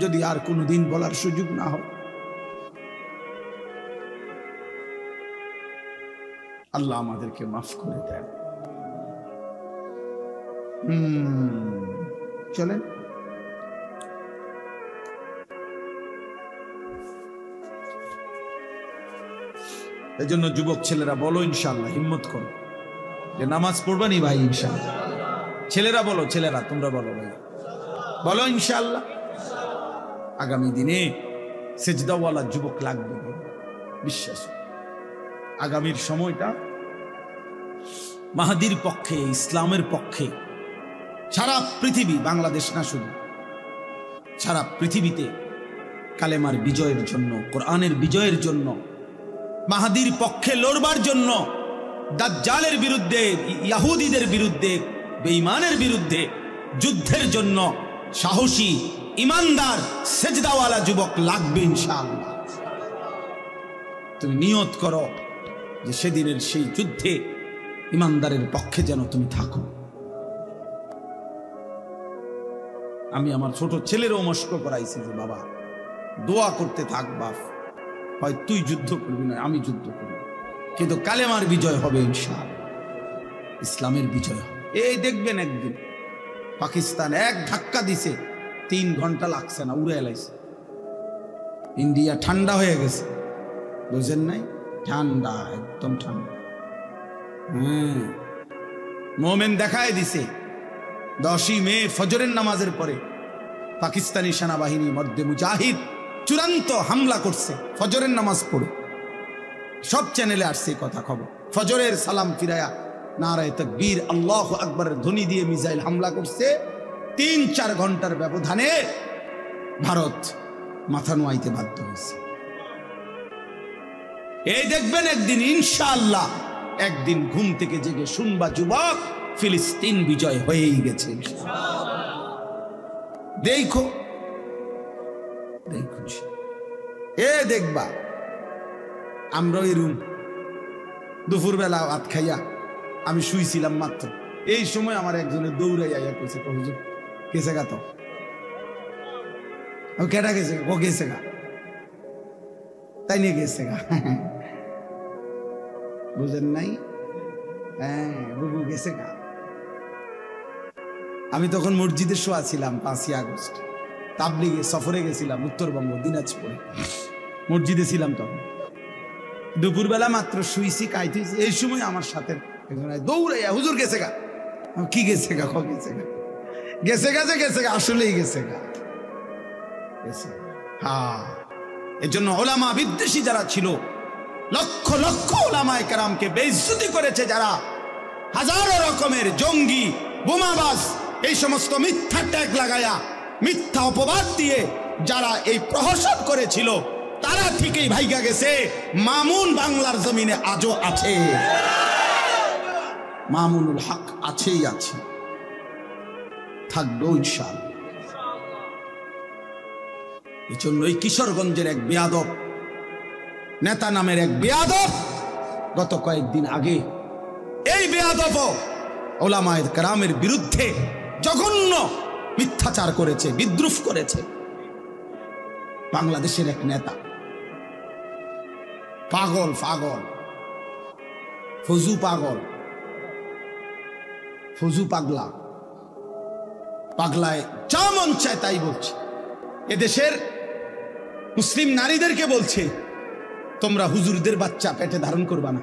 যদি আর কোনোদিন বলার সুযোগ না হয়। আল্লাহ আমাদেরকে মাফ করে দেন। চলেন। এই জন্য যুবক ছেলেরা বলো ইনশাআল্লাহ, হিম্মত করো যে নামাজ পড়বানি ভাই ইনশাআল্লাহ। ছেলেরা বলো, ছেলেরা তোমরা বলো ভাই, বলো ইনশাআল্লাহ। আগামী দিনে সেজদাওয়ালা যুবক লাগবে, বিশ্বাস। আগামীর সময়টা মাহাদির পক্ষে, ইসলামের পক্ষে। সারা পৃথিবী, বাংলাদেশ না শুধু, সারা পৃথিবীতে কালেমার বিজয়ের জন্য, কোরআনের বিজয়ের জন্য, মাহাদির পক্ষে লড়বার জন্য, দাজ্জালের বিরুদ্ধে, ইহুদিদের বিরুদ্ধে, বেঈমানের বিরুদ্ধে যুদ্ধের জন্য সাহসী, ইমানদার, সেজদাওয়ালা যুবক লাগবে ইনশাআল্লাহ। তুমি নিয়ত করো যে সেদিনের সেই যুদ্ধে ইমানদারের পক্ষে যেন তুমি থাকো। আমি আমার ছোট ছেলেরও মস্ক করাইছি যে বাবা দোয়া করতে থাক বাপ, হয় তুই যুদ্ধ করবি না আমি যুদ্ধ করব, কিন্তু কালেমার বিজয় হবে ইনশাআল্লাহ, ইসলামের বিজয় হবে। এই দেখবেন একদিন পাকিস্তান এক ধাক্কা দিছে, 3 ঘন্টা লাগছে না, উড়ে এলাইছে। ইন্ডিয়া ঠান্ডা হয়ে গেছে, বুঝেন নাই? ঠান্ডা, একদম ঠান্ডা। মোমেন দেখায় দিছে 10ই মে ফজরের নামাজের পরে পাকিস্তানি সেনাবাহিনী মধ্যে মুজাহিদ চূড়ান্ত হামলা করছে ফজরের নামাজ পড়ে। সব চ্যানেলে আসছে কথা খবর। ফজরের সালাম ফিরায়া নারায়ে তাকবীর, আল্লাহু আকবারের ধ্বনি দিয়ে মিসাইল হামলা করছে। 3-4 ঘন্টার ব্যবধানে ভারত মাথা নোয়াইতে বাধ্য হয়েছে। এই দেখবেন একদিন ইনশাআল্লাহ, একদিন ঘুম থেকে জেগে শুনবা যুবক ফিলিস্তিন বিজয় হয়েই গেছে। দেখো দেখো, এ দেখবা আমরা ওই রুম দুপুরবেলা ভাত খাইয়া আমি শুইছিলাম মাত্র, এই সময় আমার একজনের দৌড়াই আইয়া কইছে, হুজুর গেছে গা, তো কেটা গেছে, ও গেছে গা, তাই নিয়ে গেছে গা। বুঝেন নাই? হ্যাঁ, বুবু গেছে গা। আমি তখন মসজিদে শোয়া ছিলাম 5ই আগস্ট, তাবলিগে সফরে গেছিলাম উত্তরবঙ্গ দিনাজপুরে, মসজিদে ছিলাম তখন। দুপুরবেলা মাত্র শুইছি, খাইতেছি, এই সময় আমার সাথে দৌড়াইয়া হুজুর গেছে গা। কি গেছে গা? গেছে গা, গেছে গেছে গেছে গা, আসলেই গেছে গা, গেছে। হ্যাঁ, এর জন্য ওলামা বিদ্বেষী যারা ছিল, লক্ষ লক্ষ ওলামায়ে কেরামকে বেইজ্জতি করেছে যারা, হাজারো রকমের জঙ্গি, বোমাবাজ, এই সমস্ত মিথ্যা ট্যাগ লাগায়া, মিথ্যা অপবাদ দিয়ে যারা এই প্রহসন করেছিল, তারা ঠিকই ভাইগা গেছে। মামুন বাংলার জমিনে আজও আছে, মামুনুল হক আছেই আছে, থাকবে ইনশাআল্লাহ। এই জন্য এই কিশোরগঞ্জের এক বেয়াদব নেতা নামের এক বেয়াদব গত কয়েকদিন আগে, এই বেয়াদব ওলামায়ে কেরামের বিরুদ্ধে জঘন্য মিথ্যাচার করেছে, বিদ্রুপ করেছে। বাংলাদেশের এক নেতা, পাগল পাগল, ফজু পাগল, ফজু পাগলা, পাগলায় যা মন চায় তাই বলছে। এদেশের মুসলিম নারীদেরকে বলছে, তোমরা হুজুরদের বাচ্চা পেটে ধারণ করবা না।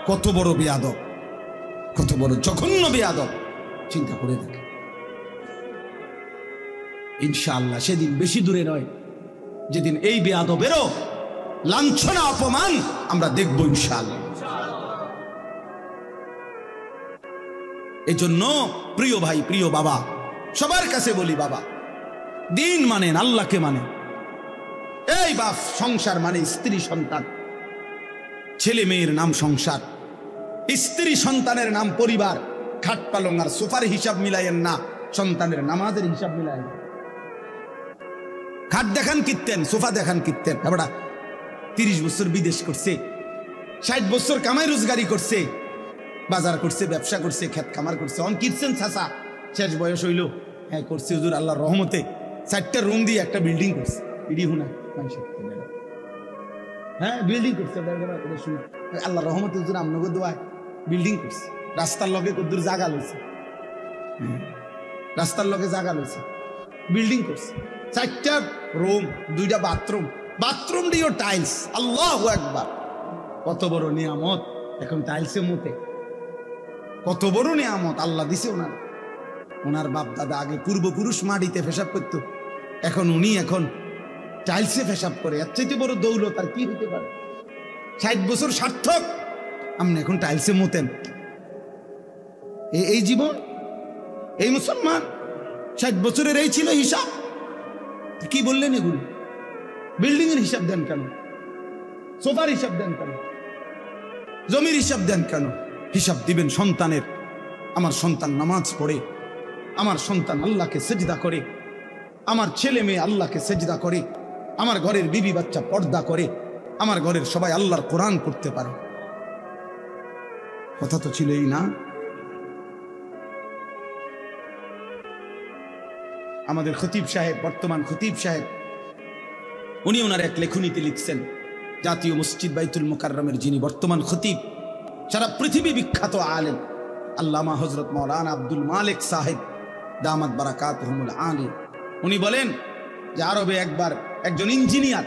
কত বড় বেয়াদব, কত বড় জঘন্য বেয়াদব, চিন্তা করে দেখে। ইনশাআল্লাহ সেদিন বেশি দূরে নয়, যেদিন এই বেয়াদবেরও লাঞ্ছনা অপমান আমরা দেখব ইনশাআল্লাহ। এই জন্য প্রিয় ভাই, প্রিয় বাবা, সবার কাছে বলি, বাবা দিন মানেন, আল্লাহকে মানেন। এই বাপ, সংসার মানে স্ত্রী সন্তান, ছেলে মেয়ের নাম সংসার, স্ত্রী সন্তানের নাম পরিবার। খাট পালং আর সোফার হিসাব মিলাইয়েন না, সন্তানের নামাজের হিসাব মিলাইয়েন। খাট দেখান কিনতেন, সোফা দেখান কিনতেন। এবার 30 বছর বিদেশ করছে, 60 বছর কামাই রোজগারি করছে, বাজার করছে, ব্যবসা করছে, ক্ষেত খামার করছে। অন কিনছেন চাচা, শেষ বয়স হইল, হ্যাঁ করছে হুজুর আল্লাহর রহমতে 4টা রুম দিয়ে একটা বিল্ডিং করছে। হ্যাঁ বিল্ডিং করছে, আল্লাহর রহমতে হুজুর আমনগো দোয়ায় বিল্ডিং করছে। রাস্তার লগে কদ্দুর জায়গা লইছে, রাস্তার লগে জায়গা লইছে, বিল্ডিং করছে, 4টা রুম, 2টা বাথরুম, বাথরুম দিয়েও টাইলস। আল্লাহু আকবার, কত বড় নিয়ামত! এখন টাইলসে মুতে, কত বড় নিয়ামত আল্লাহ দিছে ওনার। ওনার বাপ দাদা আগে পূর্বপুরুষ মাটিতে পেশাব করত, এখন উনি এখন টাইলসে পেশাব করে। এর চাইতে বড় দৌলত আর কি হতে পারে? 60 বছর সার্থক, আপনি এখন টাইলসে মুতেন। এই জীবন, এই মুসলমান, 60 বছরের এই ছিল হিসাব। কি বললেন এগুলো? বিল্ডিং এর হিসাব দেন কেন? সোফার হিসাব দেন কেন? জমির হিসাব দেন কেন? হিসাব দিবেন সন্তানের। আমার সন্তান নামাজ পড়ে, আমার সন্তান আল্লাহকে সেজদা করে, আমার ছেলে মেয়ে আল্লাহকে সেজদা করে, আমার ঘরের বিবি বাচ্চা পর্দা করে, আমার ঘরের সবাই আল্লাহর কোরআন পড়তে পারে। কথা তো ছিল এই না? আমাদের খতিব সাহেব, বর্তমান খতিব সাহেব, উনি ওনার এক লেখনীতে লিখছেন, জাতীয় মসজিদ বাইতুল মুকাররমের যিনি বর্তমান খতিব, সারা পৃথিবী বিখ্যাত আলেম আল্লামা হযরত মাওলানা আব্দুল মালিক সাহেব দামাত বারাকাতুহুমুল আলী, উনি বলেন যে আরবে একবার একজন ইঞ্জিনিয়ার,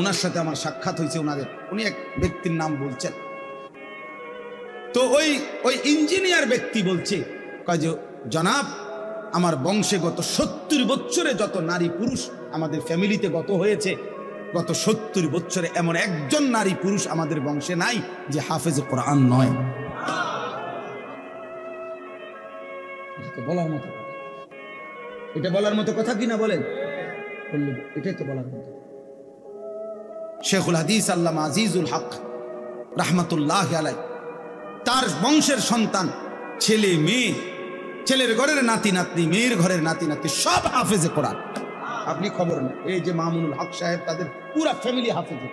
ওনার সাথে আমার সাক্ষাৎ হয়েছে ওনাদের, উনি এক ব্যক্তির নাম বলছেন। তো ওই ইঞ্জিনিয়ার ব্যক্তি বলছে, কয় যে জনাব, আমার বংশে গত 70 বছরে যত নারী পুরুষ আমাদের ফ্যামিলিতে গত হয়েছে, গত 70 বছরে এমন একজন নারী পুরুষ আমাদের বংশে নাই যে হাফেজে কোরআন নয়। এটা বলার মতো কথা, এটা বলার মতো কথা কিনা বলেন? বললে এটাই তো বলার মতো। শেখুল হাদিস আল্লামা আজিজুল হক রাহমাতুল্লাহি আলাইহি, তার বংশের সন্তান, ছেলে মেয়ে, ছেলের ঘরের নাতি নাতনি, মেয়ের ঘরের নাতি নাতনি সব হাফেজে কোরআন। আপনি খবর নেই, এই যে মামুনুল হক সাহেব, তাদের পুরা ফ্যামিলি হাফেজে।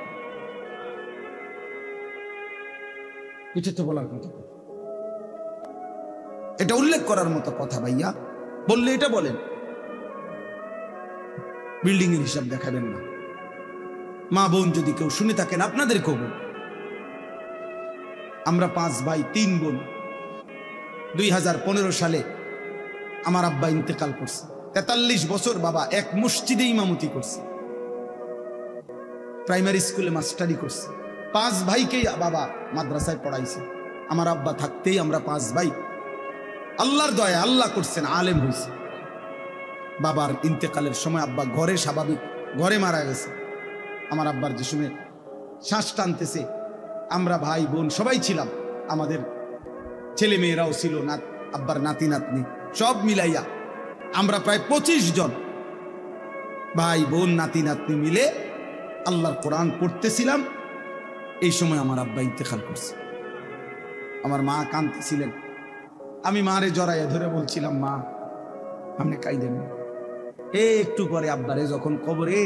এটা তো বলার মতো, এটা উল্লেখ করার মতো কথা ভাইয়া। বললে এটা বলেন, বিল্ডিং এর হিসাব দেখাবেন না। মা বোন যদি কেউ শুনে থাকেন, আপনাদের খবর, আমরা 5 ভাই 3 বোন। 2015 সালে আমার আব্বা ইন্তেকাল করছে। 43 বছর বাবা এক মসজিদে ইমামতি করছে, প্রাইমারি স্কুলে মাস্টারি করছে। 5 ভাইকে বাবা মাদ্রাসায় পড়াইছে। আমার আব্বা থাকতেই আমরা 5 ভাই, আল্লাহর দয়া আল্লাহ করছেন, আলেম হয়েছে। বাবার ইন্তেকালের সময় আব্বা ঘরে, স্বাভাবিক ঘরে মারা গেছে। আমার আব্বার যে সময় শ্বাস টানতেছে, আমরা ভাই বোন সবাই ছিলাম, আমাদের ছেলে মেয়েরাও ছিল, আব্বার নাতি নাতনি সব মিলাইয়া আমরা প্রায় 25 জন ভাই বোন নাতি নাতনি মিলে আল্লাহর কোরআন পড়তেছিলাম। এই সময় আমার আব্বা ইন্তেকাল করছে। আমার মা কাঁদতেছিলেন, আমি মারে জড়াইয়া ধরে বলছিলাম, মা আপনি কাইদেন না। একটু পরে আব্বারে যখন কবরে,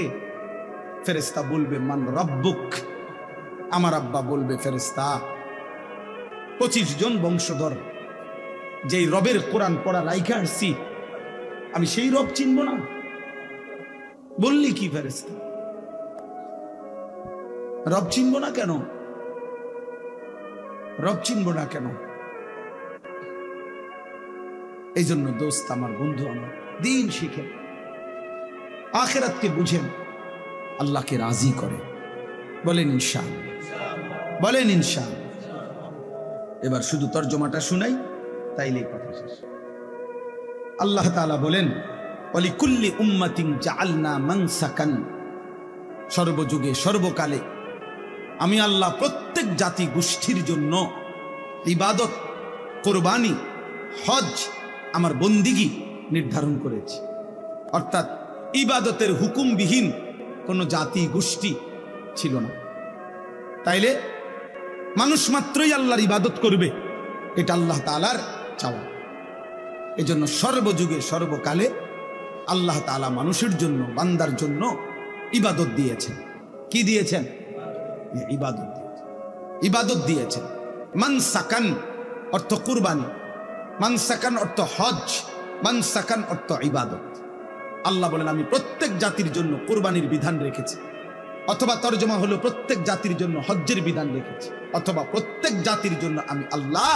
ফেরেশতা বলবে মান রব্বুক, আমার আব্বা বলবে ফেরেশতা 25 জন বংশধর যেই রবের কোরআন পড়া রাইখা আসছি, আমি সেই রব চিনব না? বললি কি ফেরেশতা? রব চিনব না কেন? রব চিনব না কেন? এই জন্য দোস্ত আমার, বন্ধু আমার, দিন শিখেন, আখিরাতকে বুঝেন, আল্লাহকে রাজি করে। বলেন ইনশাআল্লাহ, বলেন ইনশাআল্লাহ। এবার শুধু তর্জমাটা শুনাই, তাইলেই কথা শেষ। আল্লাহ তাআলা বলেন, ওয়ালিকুল্লি উম্মাতিন জাআলনা মানসাকান, সর্বযুগে সর্বকালে আমি আল্লাহ প্রত্যেক জাতি গোষ্ঠীর জন্য ইবাদত, কোরবানি, হজ, আমার বন্দিগি নির্ধারণ করেছি। অর্থাৎ ইবাদতের হুকুমবিহীন কোনো জাতি গোষ্ঠী ছিল না। তাইলে মানুষ মাত্রই আল্লাহর ইবাদত করবে, এটা আল্লাহ তাআলার চাওয়া। এজন্য সর্বযুগে সর্বকালে আল্লাহ তাআলা মানুষের জন্য, বান্দার জন্য ইবাদত দিয়েছেন। কি দিয়েছেন? ইবাদত দিয়েছেন, ইবাদত দিয়েছেন। মানসাকান অর্থ কুরবানি, মানসাকান অর্থ হজ, মানসাকান অর্থ ইবাদত। আল্লাহ বলেন আমি প্রত্যেক জাতির জন্য কুরবানির বিধান রেখেছি, অথবা তরজমা হলো প্রত্যেক জাতির জন্য হজ্জের বিধান রেখেছি, অথবা প্রত্যেক জাতির জন্য আমি আল্লাহ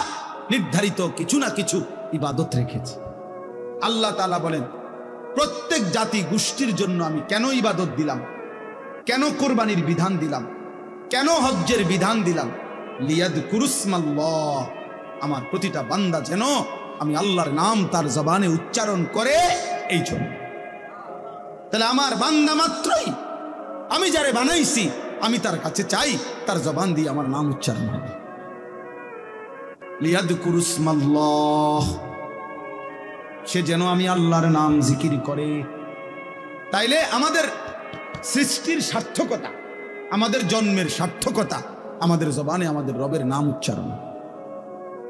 নির্ধারিত কিছু না কিছু ইবাদত রেখেছি। আল্লাহ তাআলা বলেন প্রত্যেক জাতি গোষ্ঠীর জন্য আমি কেন ইবাদত দিলাম, কেন কোরবানির বিধান দিলাম, কেন হজ্জের বিধান দিলাম, লিয়াযকুরুসমাল্লাহ, আমার প্রতিটা বান্দা যেন আমি আল্লাহর নাম তার জবানে উচ্চারণ করে, এই জন্য। তাহলে আমার বান্দা মাত্রই, আমি যারে বানাইছি আমি তার কাছে চাই তার জবান দিয়ে আমার নাম উচ্চারণ হবে। লিয়াযকুরুসমাল্লাহ, সে যেন আমি আল্লাহর নাম জিকির করে। তাইলে আমাদের সৃষ্টির সার্থকতা, আমাদের জন্মের সার্থকতা আমাদের জবানে আমাদের রবের নাম উচ্চারণ।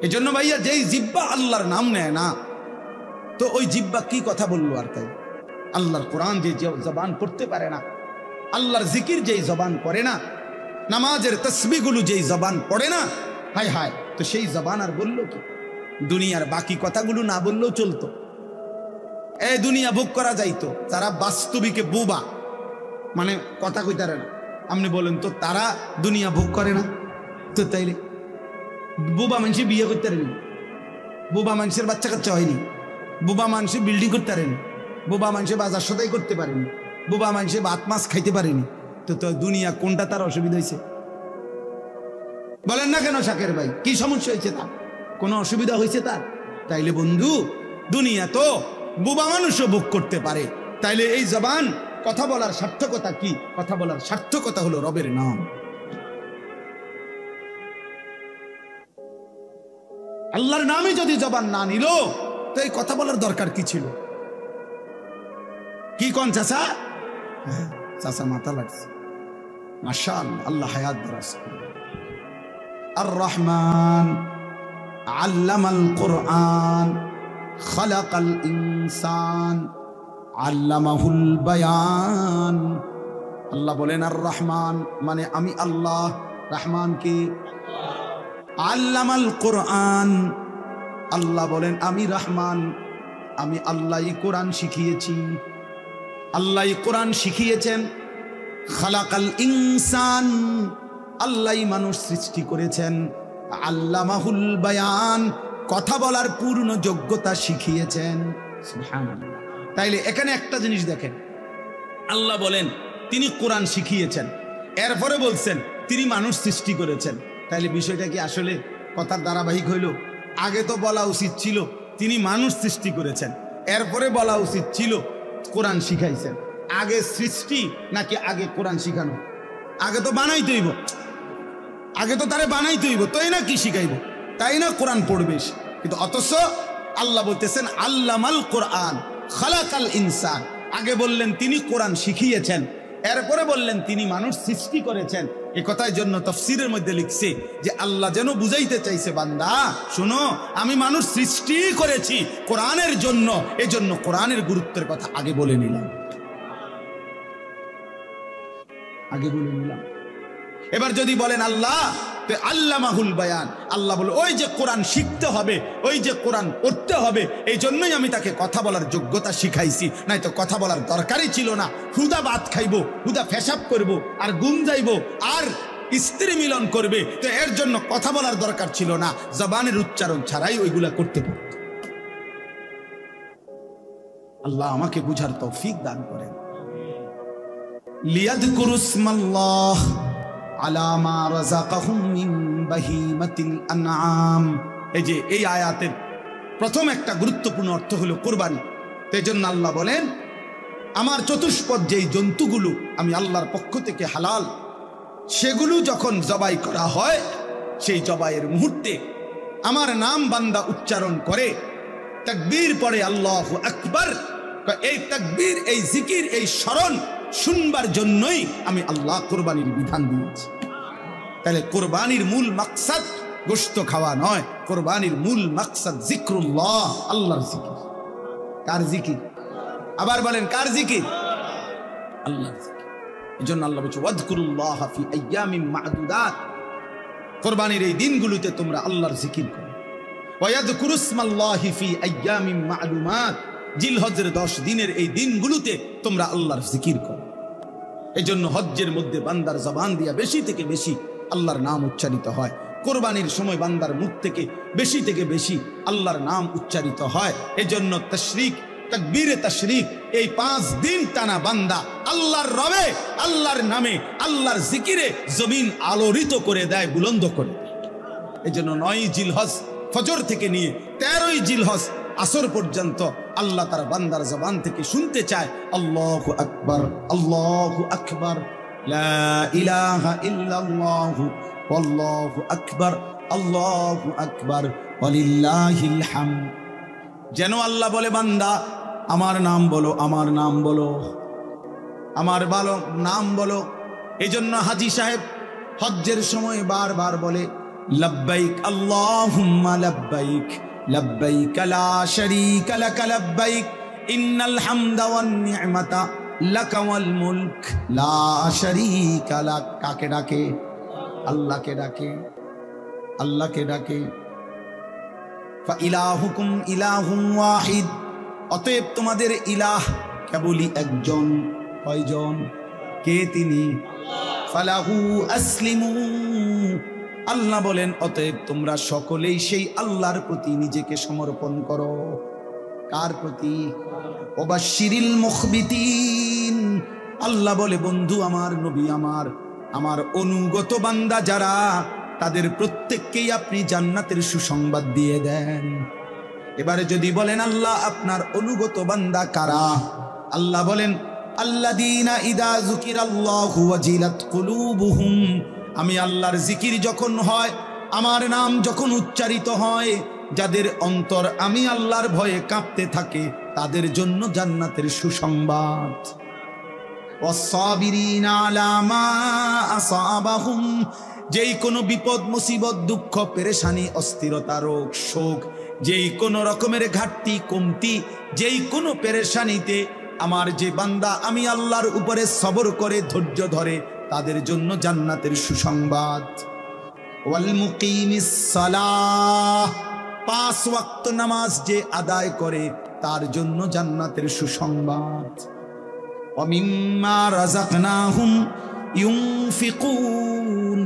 এজন্য ভাইয়া যেই জিহ্বা আল্লাহর নাম নেয় না, তো ওই জিহ্বা কি কথা বললো আর তাই? আল্লাহর কোরআন যে জবান পড়তে পারে না, আল্লাহর জিকির যেই জবান করে না, নামাজের তসবিহগুলো যেই জবান পড়ে না, হায় হায়, তো সেই জবান আর বললো কি? দুনিয়ার বাকি কথাগুলো না বললেও চলতো, এই দুনিয়া ভোগ করা যাইতো। তারা বাস্তবিকে বোবা, মানে কথা কইতারে না। আপনি বলেন তো তারা দুনিয়া ভোগ করে না? তো তাইলে বোবা মানুষে বিয়ে করতে পারেনি, বোবা মানুষের বাচ্চা কাচ্চা হয়নি, বোবা মানুষে বিল্ডিং করতে পারেনি, বোবা মানুষে বাজার সদাই করতে পারেনি, বোবা মানুষে ভাত মাছ খাইতে পারেনি। তো দুনিয়া কোনটা তার অসুবিধা হয়েছে? বলেন না কেন শাকের ভাই, কি সমস্যা হয়েছে তার? কোনো অসুবিধা হয়েছে তার? তাইলে বন্ধু, দুনিয়া তো বোবা মানুষও ভোগ করতে পারে। তাইলে এই জবান কথা বলার সার্থকতা কি? কথা বলার সার্থকতা হলো রবের নাম। আল্লাহর নামে যদি জবান না নিল, তো এই কথা বলার দরকার কি ছিল? কি কোন চাচা? চাচা মাথা লাগছে, মাশাআল্লাহ, আল্লাহ হায়াত দারাজ। আর রহমান আল্লামাল কুরআন খালাকাল ইনসান আল্লামাহুল বায়ান। আল্লাহ বলেন আর রহমান মানে আমি আল্লাহ, রহমান কি? আল্লামাল কুরআন, আল্লাহ বলেন আমি রহমান, আমি আল্লাহই কোরআন শিখিয়েছি, আল্লাহই কোরআন শিখিয়েছেন। খালাকাল ইনসান, আল্লাহই মানুষ সৃষ্টি করেছেন। আল্লামাহুল বায়ান, কথা বলার পূর্ণ যোগ্যতা শিখিয়েছেন। সুবহানাল্লাহ। তাইলে এখানে একটা জিনিস দেখেন, আল্লাহ বলেন তিনি কোরআন শিখিয়েছেন, এরপরে বলছেন তিনি মানুষ সৃষ্টি করেছেন। তাইলে বিষয়টা কি আসলে কথার ধারাবাহিক হইল? আগে তো বলা উচিত ছিল তিনি মানুষ সৃষ্টি করেছেন, এরপরে বলা উচিত ছিল কোরআন শিখাইছেন। আগে সৃষ্টি নাকি আগে কোরআন শিখানো? আগে তো বানাইতে হইব, আগে তো তারে বানাইতে হইব, তাই না কি শিখাইব, তাই না কোরআন পড়বে। কিন্তু অথচ আল্লাহ বলতেছেন আল্লামাল কোরআন খালাকাল ইনসান। আগে বললেন তিনি কোরআন শিখিয়েছেন, এরপরে বললেন তিনি মানুষ সৃষ্টি করেছেন। এই কথার জন্য তাফসীরের মধ্যে লিখছে যে আল্লাহ যেন বুঝাইতে চাইছে, বান্দা শোনো, আমি মানুষ সৃষ্টি করেছি কোরআনের জন্য, এজন্য কোরআনের গুরুত্বের কথা আগে বলে নিলাম, আগে বলে নিলাম। এবার যদি বলেন আল্লাহ আল্লামাহুল বায়ান, আল্লাহ বলে ওই যে কোরআন শিখতে হবে, ওই যে কোরআন পড়তে হবে, এই জন্যই আমি তাকে কথা বলার যোগ্যতা শিখাইছি, নাই তো কথা বলার দরকারই ছিল না। হুদা ভাত খাইবো, হুদা পেশাব করবো, আর ঘুম যাইবো, আর স্ত্রী মিলন করবে, তো এর জন্য কথা বলার দরকার ছিল না, জবানের উচ্চারণ ছাড়াই ওইগুলা করতে পারত। আল্লাহ আমাকে বুঝার তৌফিক দান করেন। লিয়াযকুরুসমাল্লাহ আলা মা রাযাকাহুম মিন বাহিমাতিল আনআম। এই যে এই আয়াতের প্রথম একটা গুরুত্বপূর্ণ অর্থ হলো কুরবানি। এই জন্য আল্লাহ বলেন আমার চতুষ্পদ যেই জন্তুগুলো আমি আল্লাহর পক্ষ থেকে হালাল, সেগুলো যখন জবাই করা হয়, সেই জবাইয়ের মুহূর্তে আমার নাম বান্দা উচ্চারণ করে, তাকবীর পড়ে আল্লাহু আকবার, এই তাকবীর, এই জিকির, এই স্মরণ শুনবার জন্যই আমি আল্লাহ কোরবানির বিধান দিয়েছি। তাহলে কোরবানির মূল মাকসাদ গোশত খাওয়া নয়, কোরবানির মূল মাকসাদ জিক্রুল্লাহ, আল্লাহর জিকির। কার জিকির? আবার বলেন কার জিকির? আল্লাহর জিকির। এজন্য আল্লাহ বলছে ওয়াযকুরুল্লাহ ফি আইয়ামিন মা'দুদাত, কোরবানির এই দিনগুলোতে তোমরা আল্লাহর জিকির করো। ওয়া ইয়াযকুরুসমাল্লাহি ফি আইয়ামিন মা'লুমাত, জিলহজের 10 দিনের এই দিনগুলোতে তোমরা আল্লাহর জিকির করো। এই জন্য হজ্জের মধ্যে বান্দার জবান দিয়া বেশি থেকে বেশি আল্লাহর নাম উচ্চারিত হয়। কোরবানির সময় বান্দার মুখ থেকে বেশি আল্লাহর নাম উচ্চারিত হয়। এজন্য তাশরিক, তাকবীরে তাশরিক, এই 5 দিন টানা বান্দা আল্লাহর রবে, আল্লাহর নামে, আল্লাহর জিকিরে জমিন আলোড়িত করে দেয়, বুলন্দ করে দেয়। এজন্য 9 জিলহজ ফজর থেকে নিয়ে 13 জিলহজ আসর পর্যন্ত আল্লাহ তার বান্দার জবান থেকে শুনতে চায় আল্লাহু আকবার, আল্লাহু আকবার, লা ইলাহা ইল্লাল্লাহু আল্লাহু আকবার, আল্লাহু আকবার, ওয়ালিল্লাহিল হামদ। যেন আল্লাহ বলে, বান্দা আমার নাম বলো, আমার নাম বলো, আমার ভালো নাম বলো। এজন্য হাজী সাহেব হজ্জের সময় বারবার বলে লব্বাইক আল্লাহুম্মা লব্বাইক, লব্বাইক লা শারীকা লাক লব্বাইক, ইন্নাল হামদা ওয়ান নি'মাতা লাকা ওয়াল মুলক লা শারীকা লাক। কাকে ডাকে? আল্লাহকে ডাকে, আল্লাহকে ডাকে। ফা ইলাহুকুম ইলাহুন ওয়াহিদ, অতএব তোমাদের ইলাহ কেবলই একজন। কয়জন? কে তিনি? ফালাহু আসলিমু, আল্লাহ বলেন অতএব তোমরা সকলেই সেই আল্লাহর প্রতি নিজেকে সমর্পণ করো। কার প্রতি? ওয়াবাশশিরিল মুখবিতিন, আল্লাহ বলে বন্ধু আমার, নবী আমার, আমার অনুগত বান্দা যারা, তাদের প্রত্যেককেই আপনি জান্নাতের সুসংবাদ দিয়ে দেন। এবারে যদি বলেন আল্লাহ আপনার অনুগত বান্দা কারা? আল্লাহ বলেন আল্লাযীনা ইযা যুকিরাল্লাহু ওয়াজিলাত কুলুবুহুম, আমি আল্লাহর জিকির যখন হয়, আমার নাম যখন উচ্চারিত হয়, যাদের অন্তর আমি আল্লাহর ভয়ে কাঁপতে থাকে, তাদের জন্য জান্নাতের সুসংবাদ। ওয়াসসাবিরিনা আলা মা আসাবাহুম, যেই কোনো বিপদ মুসিবত, দুঃখ, পেরেশানি, অস্থিরতা, রোগ, শোক, যেই কোনো রকমের ঘাটতি কমতি, যেই কোনো পেরেশানিতে আমার যে বান্দা আমি আল্লাহর উপরে সবর করে ধৈর্য ধরে, তাদের জন্য জান্নাতের সুসংবাদ। ওয়াল মুকিমিস সালাহ, 5 ওয়াক্ত নামাজ যে আদায় করে, তার জন্য জান্নাতের সুসংবাদ। ওয়া মিম্মা রাযাকনাহুম ইউনফিকুন,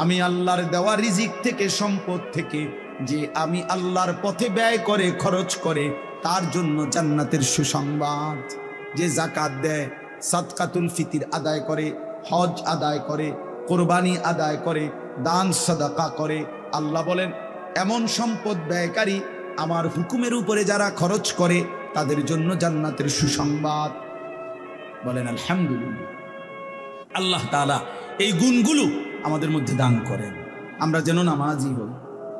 আমি আল্লাহর দেওয়া রিজিক থেকে, সম্পদ থেকে যে আমি আল্লাহর পথে ব্যয় করে, খরচ করে, তার জন্য জান্নাতের সুসংবাদ। যে যাকাত দেয়, সাদকাতুল ফিতির আদায় করে, হজ আদায় করে, কোরবানি আদায় করে, দান সাদাকা করে, আল্লাহ বলেন এমন সম্পদ ব্যয়কারী আমার হুকুমের উপরে যারা খরচ করে, তাদের জন্য জান্নাতের সুসংবাদ। বলেন আলহামদুলিল্লাহ। আল্লাহ তাআলা এই গুণগুলো আমাদের মধ্যে দান করেন। আমরা যেন নামাজি হই,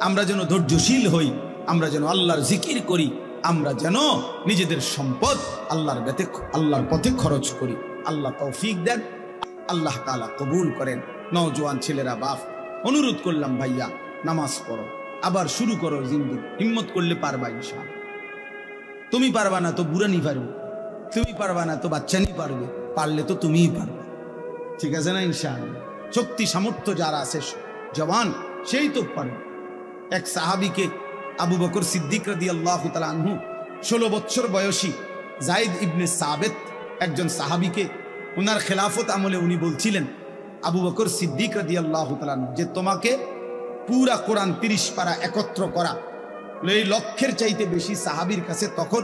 আমরা যেন ধৈর্যশীল হই, আমরা যেন আল্লাহর জিকির করি, আমরা যেন নিজেদের সম্পদ আল্লাহর পথে খরচ করি। আল্লাহ তৌফিক দেন, আল্লাহ তাআলা কবুল করেন। নওজোয়ান ছেলেরা, বাপ, অনুরোধ করলাম ভাইয়া নামাজ পড়ো, আবার শুরু করো জিন্দেগি। হিম্মত করলে পারবা ইনশাআল্লাহ। তুমি পারবা না তো বুড়ানি পারবে, তুমি পারবা না তো বাচ্চানি পারবে, পারলে তো তুমিই পারবে। ঠিক আছে না? ইনশাআল্লাহ। শক্তি সামর্থ্য যারা আছে জওয়ান, সেই তো পারবে। এক সাহাবীকে আবু বকর সিদ্দিক রাদিয়াল্লাহু তাআলা আনহু, 16 বছর বয়সী যায়েদ ইবনে সাবিত, একজন সাহাবীকে ওনার খেলাফত আমলে উনি বলছিলেন, আবু বকর সিদ্দিক রাদিয়াল্লাহু তাআলা আনহু, যে তোমাকে পুরা কোরআন 30 পারা একত্র করা, এই লক্ষ্যের চাইতে বেশি সাহাবীর কাছে তখন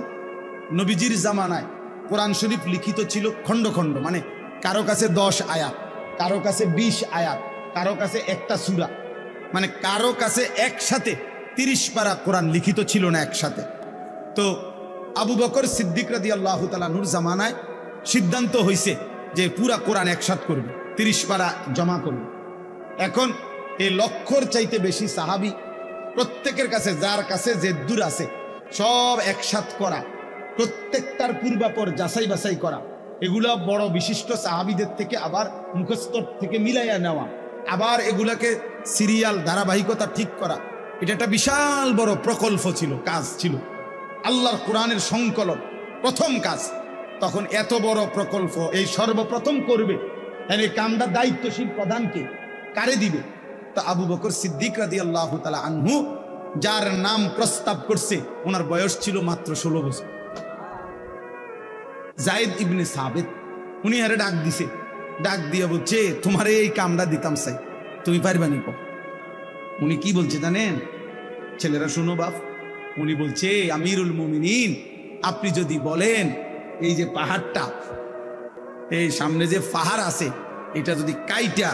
নবীজির জামানায় কোরআন শরীফ লিখিত ছিল খণ্ড খণ্ড, মানে কারো কাছে 10 আয়াত, কারো কাছে 20 আয়াত, কারো কাছে একটা সূরা, মানে কারো কাছে একসাথে 30 পারা কোরআন লিখিত ছিল না একসাথে। তো আবু বকর সিদ্দিক রাদিয়াল্লাহু তাআলা আনহুর জামানায় সিদ্ধান্ত হয়েছে যে পুরা কোরআন একসাথ করবে, 30 পারা জমা করবে। এখন এই লক্ষর চাইতে বেশি সাহাবী, প্রত্যেকের কাছে যার কাছে যে দূর আছে সব একসাথ করা, প্রত্যেকটার পূর্বাপর যাচাই বাছাই করা, এগুলা বড় বিশিষ্ট সাহাবীদের থেকে আবার মুখস্থ থেকে মিলাইয়া নেওয়া, আবার এগুলাকে সিরিয়াল ধারাবাহিকতা ঠিক করা, এটা একটা বিশাল বড় প্রকল্প ছিল, কাজ ছিল, আল্লাহর কোরআনের সংকলন প্রথম কাজ। তখন এত বড় প্রকল্প এই সর্বপ্রথম করবে, এই কামটা দায়িত্বশীল প্রধানকে কারে দিবে? তো আবু বকর সিদ্দিক রাদিয়াল্লাহু তাআলা আনহু, যার নাম প্রস্তাব করছে, ওনার বয়স ছিল মাত্র 16 বছর। যায়েদ ইবনে সাবিত, উনি আরে ডাক দিছে, ডাক দিয়ে বলছে তোমারে এই কামটা দিতাম চাই, তুমি পারবা নি? উনি কি বলছে জানেন? ছেলেরা শোনো বাপ, উনি বলছে আমিরুল মুমিনিন, আপনি যদি বলেন এই যে পাহাড়টা, এই সামনে যে পাহাড় আছে, এটা যদি কাইটা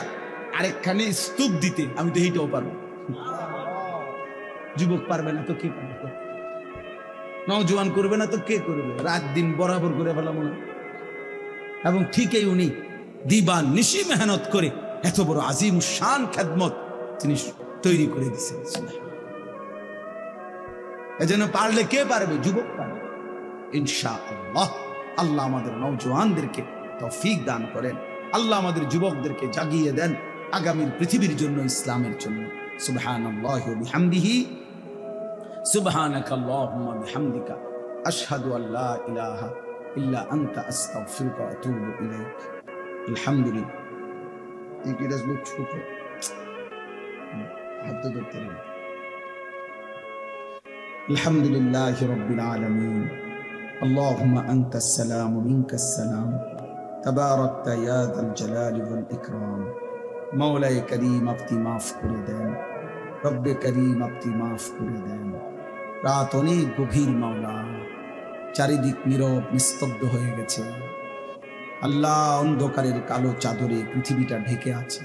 আরেকখানে স্তূপ দিতে, আমি তো এইটাও পারবো। যুবক পারবে না তো কে পারবে? নওজোয়ান করবে না তো কে করবে? রাত দিন বরাবর করে ফেলা মনে। এবং ঠিকই উনি দিবান নিশি মেহনত করে এত বড় আজিম শান খেদমত তিনি তৈরি করে দিচ্ছেন। এজন্য পারলে কে পারবে? যুবক পারবে ইনশাআল্লাহ। আল্লাহ আমাদের নওজোয়ানদেরকে তৌফিক দান করেন, আল্লাহ আমাদের যুবকদেরকে জাগিয়ে দেন আগামীর পৃথিবীর জন্য, ইসলামের জন্য। সুবহানাল্লাহি ওয়া বিহামদিহি, সুবহানাকাল্লাহুম্মা বিহামদিকা, আশহাদু আল্লা ইলাহা ইল্লা আনতা, আস্তাগফিরুকা ওয়া আতুবু ইলাইক। আলহামদুলিল্লাহ। এই কি রাজলো ছোট হাত ধরতে হবে। আলহামদুলিল্লাহি রাব্বিল আলামিন। আল্লাহুম্মা আনতাস সালাম ওয়া মিনকাস সালাম, তাবারাকতা ইয়া যাল জালালি ওয়াল ইকরাম। মাওলায়ে কারীম আপনি মাফ করে দেন, রব্বে কারীম আপনি মাফ করে দেন। রাত অনেক গভীর মাওলা, চারিদিক নীরব নিস্তব্ধ হয়ে গেছে আল্লাহ, অন্ধকারের কালো চাদরে পৃথিবীটা ঢেকে আছে।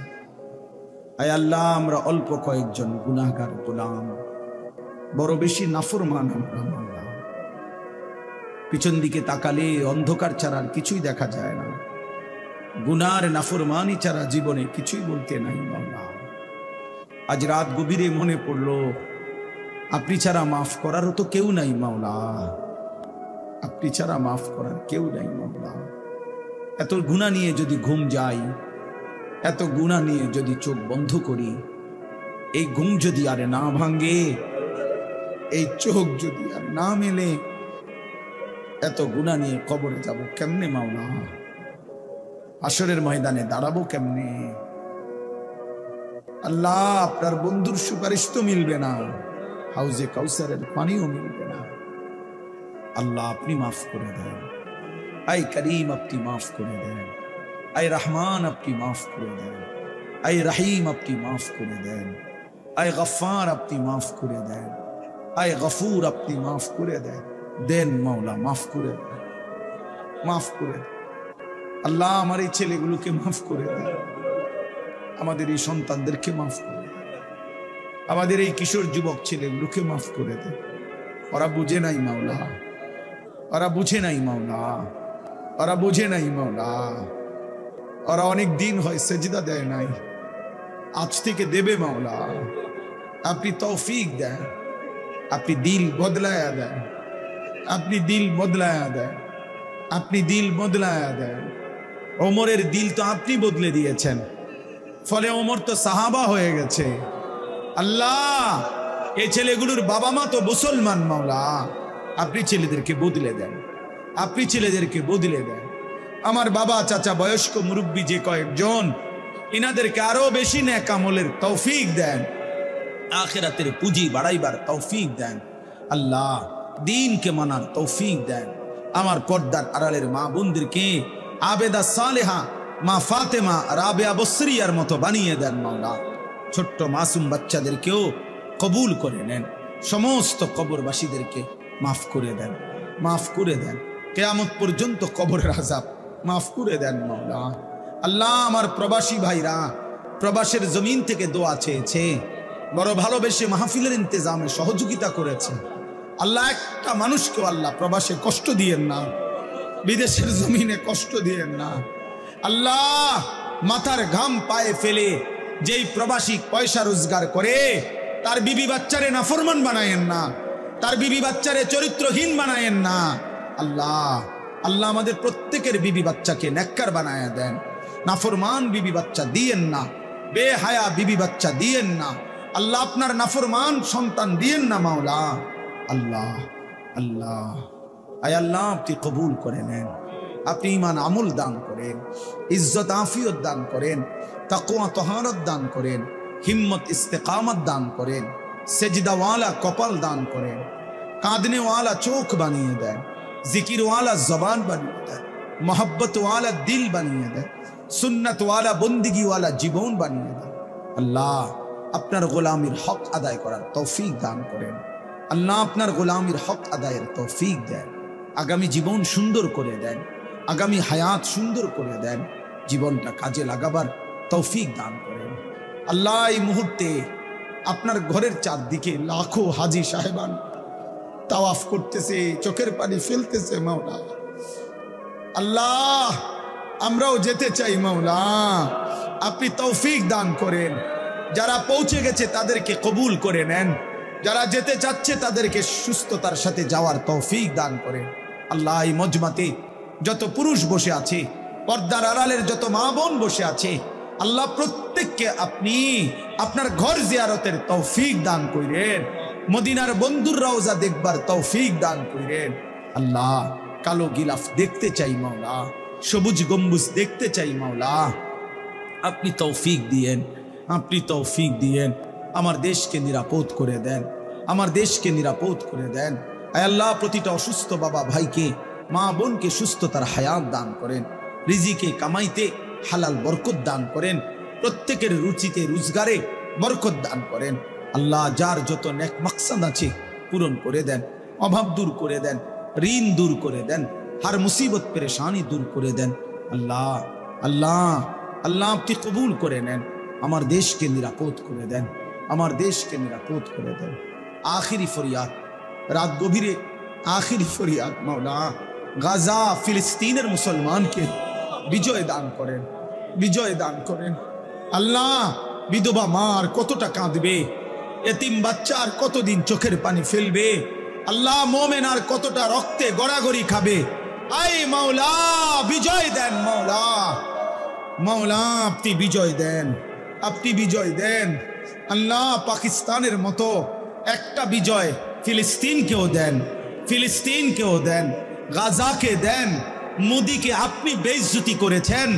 আয় আল্লাহ, আমরা অল্প কয়েকজন গুনাহগার গোলাম, বড় বেশি নাফরমান আমরা মাওলা। পিছন দিকে তাকালে অন্ধকার ছাড়া আর কিছুই দেখা যায় না, গুনার নাফরমানি ছাড়া জীবনে কিছুই বলতে নাই মাওলা। আজ রাত গভীরে মনে পড়লো আপনি ছাড়া মাফ করারও তো কেউ নাই মাওলা, আপনি ছাড়া মাফ করার কেউ নাই মাওলা। এত গুনাহ নিয়ে যদি ঘুম যাই, এত গুনাহ নিয়ে যদি চোখ বন্ধ করি, এই ঘুম যদি আর না ভাঙে, এই চোখ যদি আর না মেলে, এত গুনাহ নিয়ে কবরে যাব কেমনে মাওলা? হাসরের ময়দানে দাঁড়াবো কেমনে? আল্লাহ, আপনার বন্ধুর সুপারিশ তো মিলবে না, হাউজে কাউসারের পানিও মিলবে না। আল্লাহ আপনি মাফ করে দেন, আই করিম আপনি মাফ করে দেন, আই রহমান আপনি মাফ করে দেন, আই রহিম আপনি মাফ করে দেন, আই গফার আপনি মাফ করে দেন, আই গফুর আপনি মাফ করে দেন। দেন মাওলা, মাফ করে দেন, মাফ করে দেন। আল্লাহ আমার এই ছেলেগুলোকে মাফ করে দেন, আমাদের এই সন্তানদেরকে মাফ করে দেন, আমাদের এই কিশোর যুবক ছেলেগুলোকে মাফ করে দেন। ওরা বুঝে নাই মাওলা, ওরা বুঝে নাই মাওলা, ওরা বুঝে নাই মাওলা। ওরা অনেক দিন হয় সেজদা দেয় নাই, আজ থেকে দেবে মাওলা। আপনি তৌফিক দেন, আপনি দিল বদলায়া দেন, আপনি দিল বদলায়া দেন, আপনি দিল বদলায়া দেন। ওমরের দিল তো আপনি বদলে দিয়েছেন, ফলে ওমর তো সাহাবা হয়ে গেছে। আল্লাহ, এই ছেলেগুলোর বাবা মা তো মুসলমান মাওলা, আপনি ছেলেদেরকে বদলে দেন, আপনি ছেলেদেরকে বদলে দেন। আমার বাবা চাচা বয়স্ক মুরব্বী যে কয়েকজন, ইনাদেরকে আরো বেশি নেক আমলের তৌফিক দেন, আখিরাতের পুঁজি বাড়াইবার তৌফিক দেন। আল্লাহ, দ্বীনকে মানার তৌফিক দেন। আমার পর্দার আড়ালের মা বোনদেরকে আবেদা সালেহা মা ফাতেমা রাবেয়া বসরিয়ার মতো বানিয়ে দেন মাওলা। ছোট্ট মাসুম বাচ্চাদেরকেও কবুল করে নেন, সমস্ত কবরবাসীদেরকে মাফ করে দেন, মাফ করে দেন। কিয়ামত পর্যন্ত কবরের আযাব মাফ করে দেন মাওলা। আল্লাহ, আমার প্রবাসী ভাইরা প্রবাসের জমিন থেকে দোয়া চেয়েছে, বড় ভালোবেসে মাহফিলের ইন্তজামে সহযোগিতা করেছে। আল্লাহ, একটা মানুষকেও আল্লাহ প্রবাসে কষ্ট দিয়েন না, বিদেশের জমিনে কষ্ট দিয়েন না। আল্লাহ, মাথার ঘাম পায়ে ফেলে যেই প্রবাসী পয়সা রোজগার করে, তার বিবি বাচ্চারে নাফরমান বানায়েন না, তার বিবি বাচ্চারে চরিত্রহীন বানায়েন না। আল্লাহ, আল্লাহ আমাদের প্রত্যেকের বিবি বাচ্চাকে নেককার বানায়া দেন, নাফরমান বিবি বাচ্চা দিয়েন না, বেহায়া বিবি বাচ্চা দিয়েন না। আল্লাহ, আপনার নাফরমান সন্তান দিয়েন না মাওলা। আল্লাহ, আল্লাহ, আয় আল্লাহ, আপনি কবুল করে নেন, আপনি ঈমান আমল দান করেন, ইজ্জত আফিয়ত দান করেন, তাকওয়া তহারত দান করেন, হিম্মত ইস্তেকামত দান করেন, সেজদাওয়ালা কপাল দান করেন, কাঁদনেওয়ালা চোখ বানিয়ে দেন, জিকিরওয়ালা জবান বানিয়ে দেন, মোহব্বতওয়ালা দিল বানিয়ে দেন, সুন্নতওয়ালা বন্দিগিওয়ালা জীবন বানিয়ে দেন। আল্লাহ, আপনার গোলামির হক আদায় করার তৌফিক দান করেন। আল্লাহ আপনার গোলামির হক আদায়ের তৌফিক দেন। আগামী জীবন সুন্দর করে দেন, আগামী হায়াত সুন্দর করে দেন, জীবনটা কাজে লাগাবার তৌফিক দান করেন। আল্লাহ এই মুহূর্তে আপনার ঘরের চারদিকে লাখো হাজি সাহেবান তাওয়াফ করতেছে, চোখের পানি ফেলতেছে মাওলা। আল্লাহ আমরাও যেতে চাই মাওলা, আপনি তৌফিক দান করেন। যারা পৌঁছে গেছে তাদেরকে কবুল করে নেন, যারা যেতে চাচ্ছে তাদেরকে সুস্থতার সাথে যাওয়ার তৌফিক দান করেন। আল্লাহ এই মজমাতে যত পুরুষ বসে আছে, পর্দার আড়ালের যত মা বোন বসে আছে, আল্লাহ প্রত্যেককে আপনি আপনার ঘর জিয়ারতের তৌফিক দান করেন, মদিনার বন্ধুর রওজা দেখবার তৌফিক দান করেন। আল্লাহ কালো গিলাফ দেখতে চাই মাওলা, সবুজ গম্বুজ দেখতে চাই মাওলা, আপনি তৌফিক দিয়েন, আপনি তৌফিক দিয়েন। আমার দেশকে নিরাপদ করে দেন, আমার দেশকে নিরাপদ করে দেন। আয় আল্লাহ প্রতিটা অসুস্থ বাবা ভাইকে, মা বোনকে সুস্থতার হায়াত দান করেন, রিজিকে কামাইতে হালাল বরকত দান করেন, প্রত্যেকের রুচিতে রোজগারে বরকত দান করেন। আল্লাহ যার যত নেক মাকসাদ আছে পূরণ করে দেন, অভাব দূর করে দেন, ঋণ দূর করে দেন, হার মুসিবত পেরেশানি দূর করে দেন। আল্লাহ আল্লাহ আল্লাহ আপনি কবুল করে নেন, আমার দেশকে নিরাপদ করে দেন, আমার দেশকে নিরাপদ করে দেন। আখিরি ফরিয়াদ, রাত গভীরে আখিরি ফরিয়াদ মাওলা, গাজা ফিলিস্তিনের মুসলমানকে বিজয় দান করেন, বিজয় দান করেন। আল্লাহ বিধবা মার কতটা কাঁদবে, এতিম বাচ্চা আর কতদিন চোখের পানি ফেলবে, আল্লাহ মোমেন আর কতটা রক্তে গড়াগড়ি খাবে। আয় মাওলা বিজয় দেন, মাওলা মাওলা আপনি বিজয় দেন, আপনি বিজয় দেন। আল্লাহ পাকিস্তানের মতো একটা বিজয় ফিলিস্তিনকেও দেন, ফিলিস্তিনকেও দেন, গাজাকে দেন। মোদিকে আপনি বেইজ্জতি করেছেন,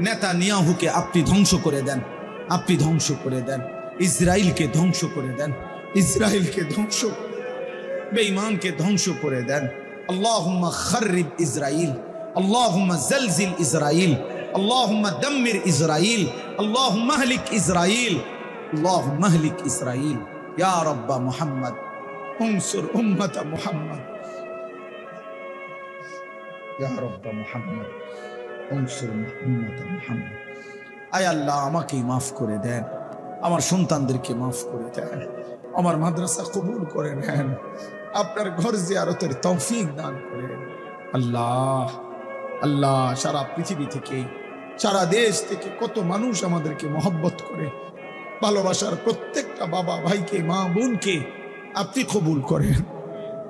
নেতানিয়াহুকে আপনি ধ্বংস করে দেন, আপনি ধ্বংস করে দেন। ইসরায়েলকে ধ্বংস করে দেন, ইসরায়েলকে ধ্বংস, বেঈমানকে ধ্বংস করে দেন। আল্লাহুম্মা খাররিব ইসরাইল, আল্লাহুম্মা জালজিল ইসরাইল, আল্লাহুম্মা দাম্মির ইসরাইল, আল্লাহুম্মা আহলিক ইসরাইল, আল্লাহুম্মা আহলিক ইসরাইল। ইয়া রাব্বা মুহাম্মদ উনসুর উম্মত মুহাম্মদ, ইয়া রাব্বা মুহাম্মদ উনসুর উম্মত মুহাম্মদ। আয় আল্লাহ আমাকে মাফ করে দেন, আমার সন্তানদেরকে মাফ করে দেন, আমার মাদ্রাসা কবুল করে নেন, আপনার ঘর জিয়ারতের তৌফিক দান করেন। আল্লাহ আল্লাহ সারা পৃথিবী থেকে, সারা দেশ থেকে কত মানুষ আমাদেরকে মহব্বত করে, ভালোবাসার প্রত্যেকটা বাবা ভাইকে, মা বোনকে আপনি কবুল করেন।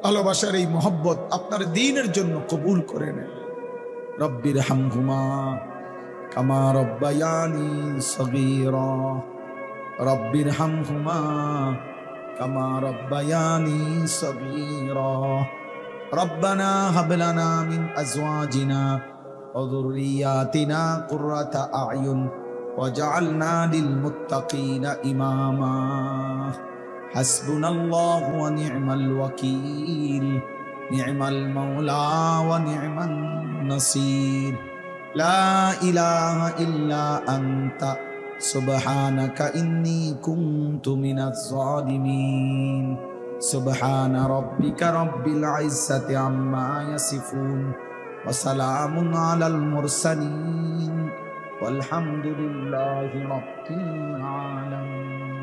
ভালোবাসার এই মহব্বত আপনার দ্বীনের জন্য কবুল করে নেন। রব্বির হামহুমা কামা রব্বায়ানি সগীরা, রব্বির হামহুমা কামা রব্বায়ানি সগীরা। রব্বানা হাব লানা মিন আজওয়াজিনা ওয়া যুররিয়াতিনা কুররাতা আ'য়ুন ওয়াজআলনা লিল মুত্তাকিনা ইমামা। হাসবুনাল্লাহু ওয়া নি'মাল ওয়াকিল, নি'মাল মাওলা ওয়া নি'মান নাসির। লা ইলাহা ইল্লা আনতা সুবহানাকা ইন্নী কুনতু মিনাজ জালিমিন। সুবহানা রাব্বিকা রাব্বিল ইজ্জাতি আম্মা ইয়াসিফুন ওয়া সালামুন আলাল মুরসালিন ওয়ালহামদুলিল্লাহি রাব্বিল আলামিন।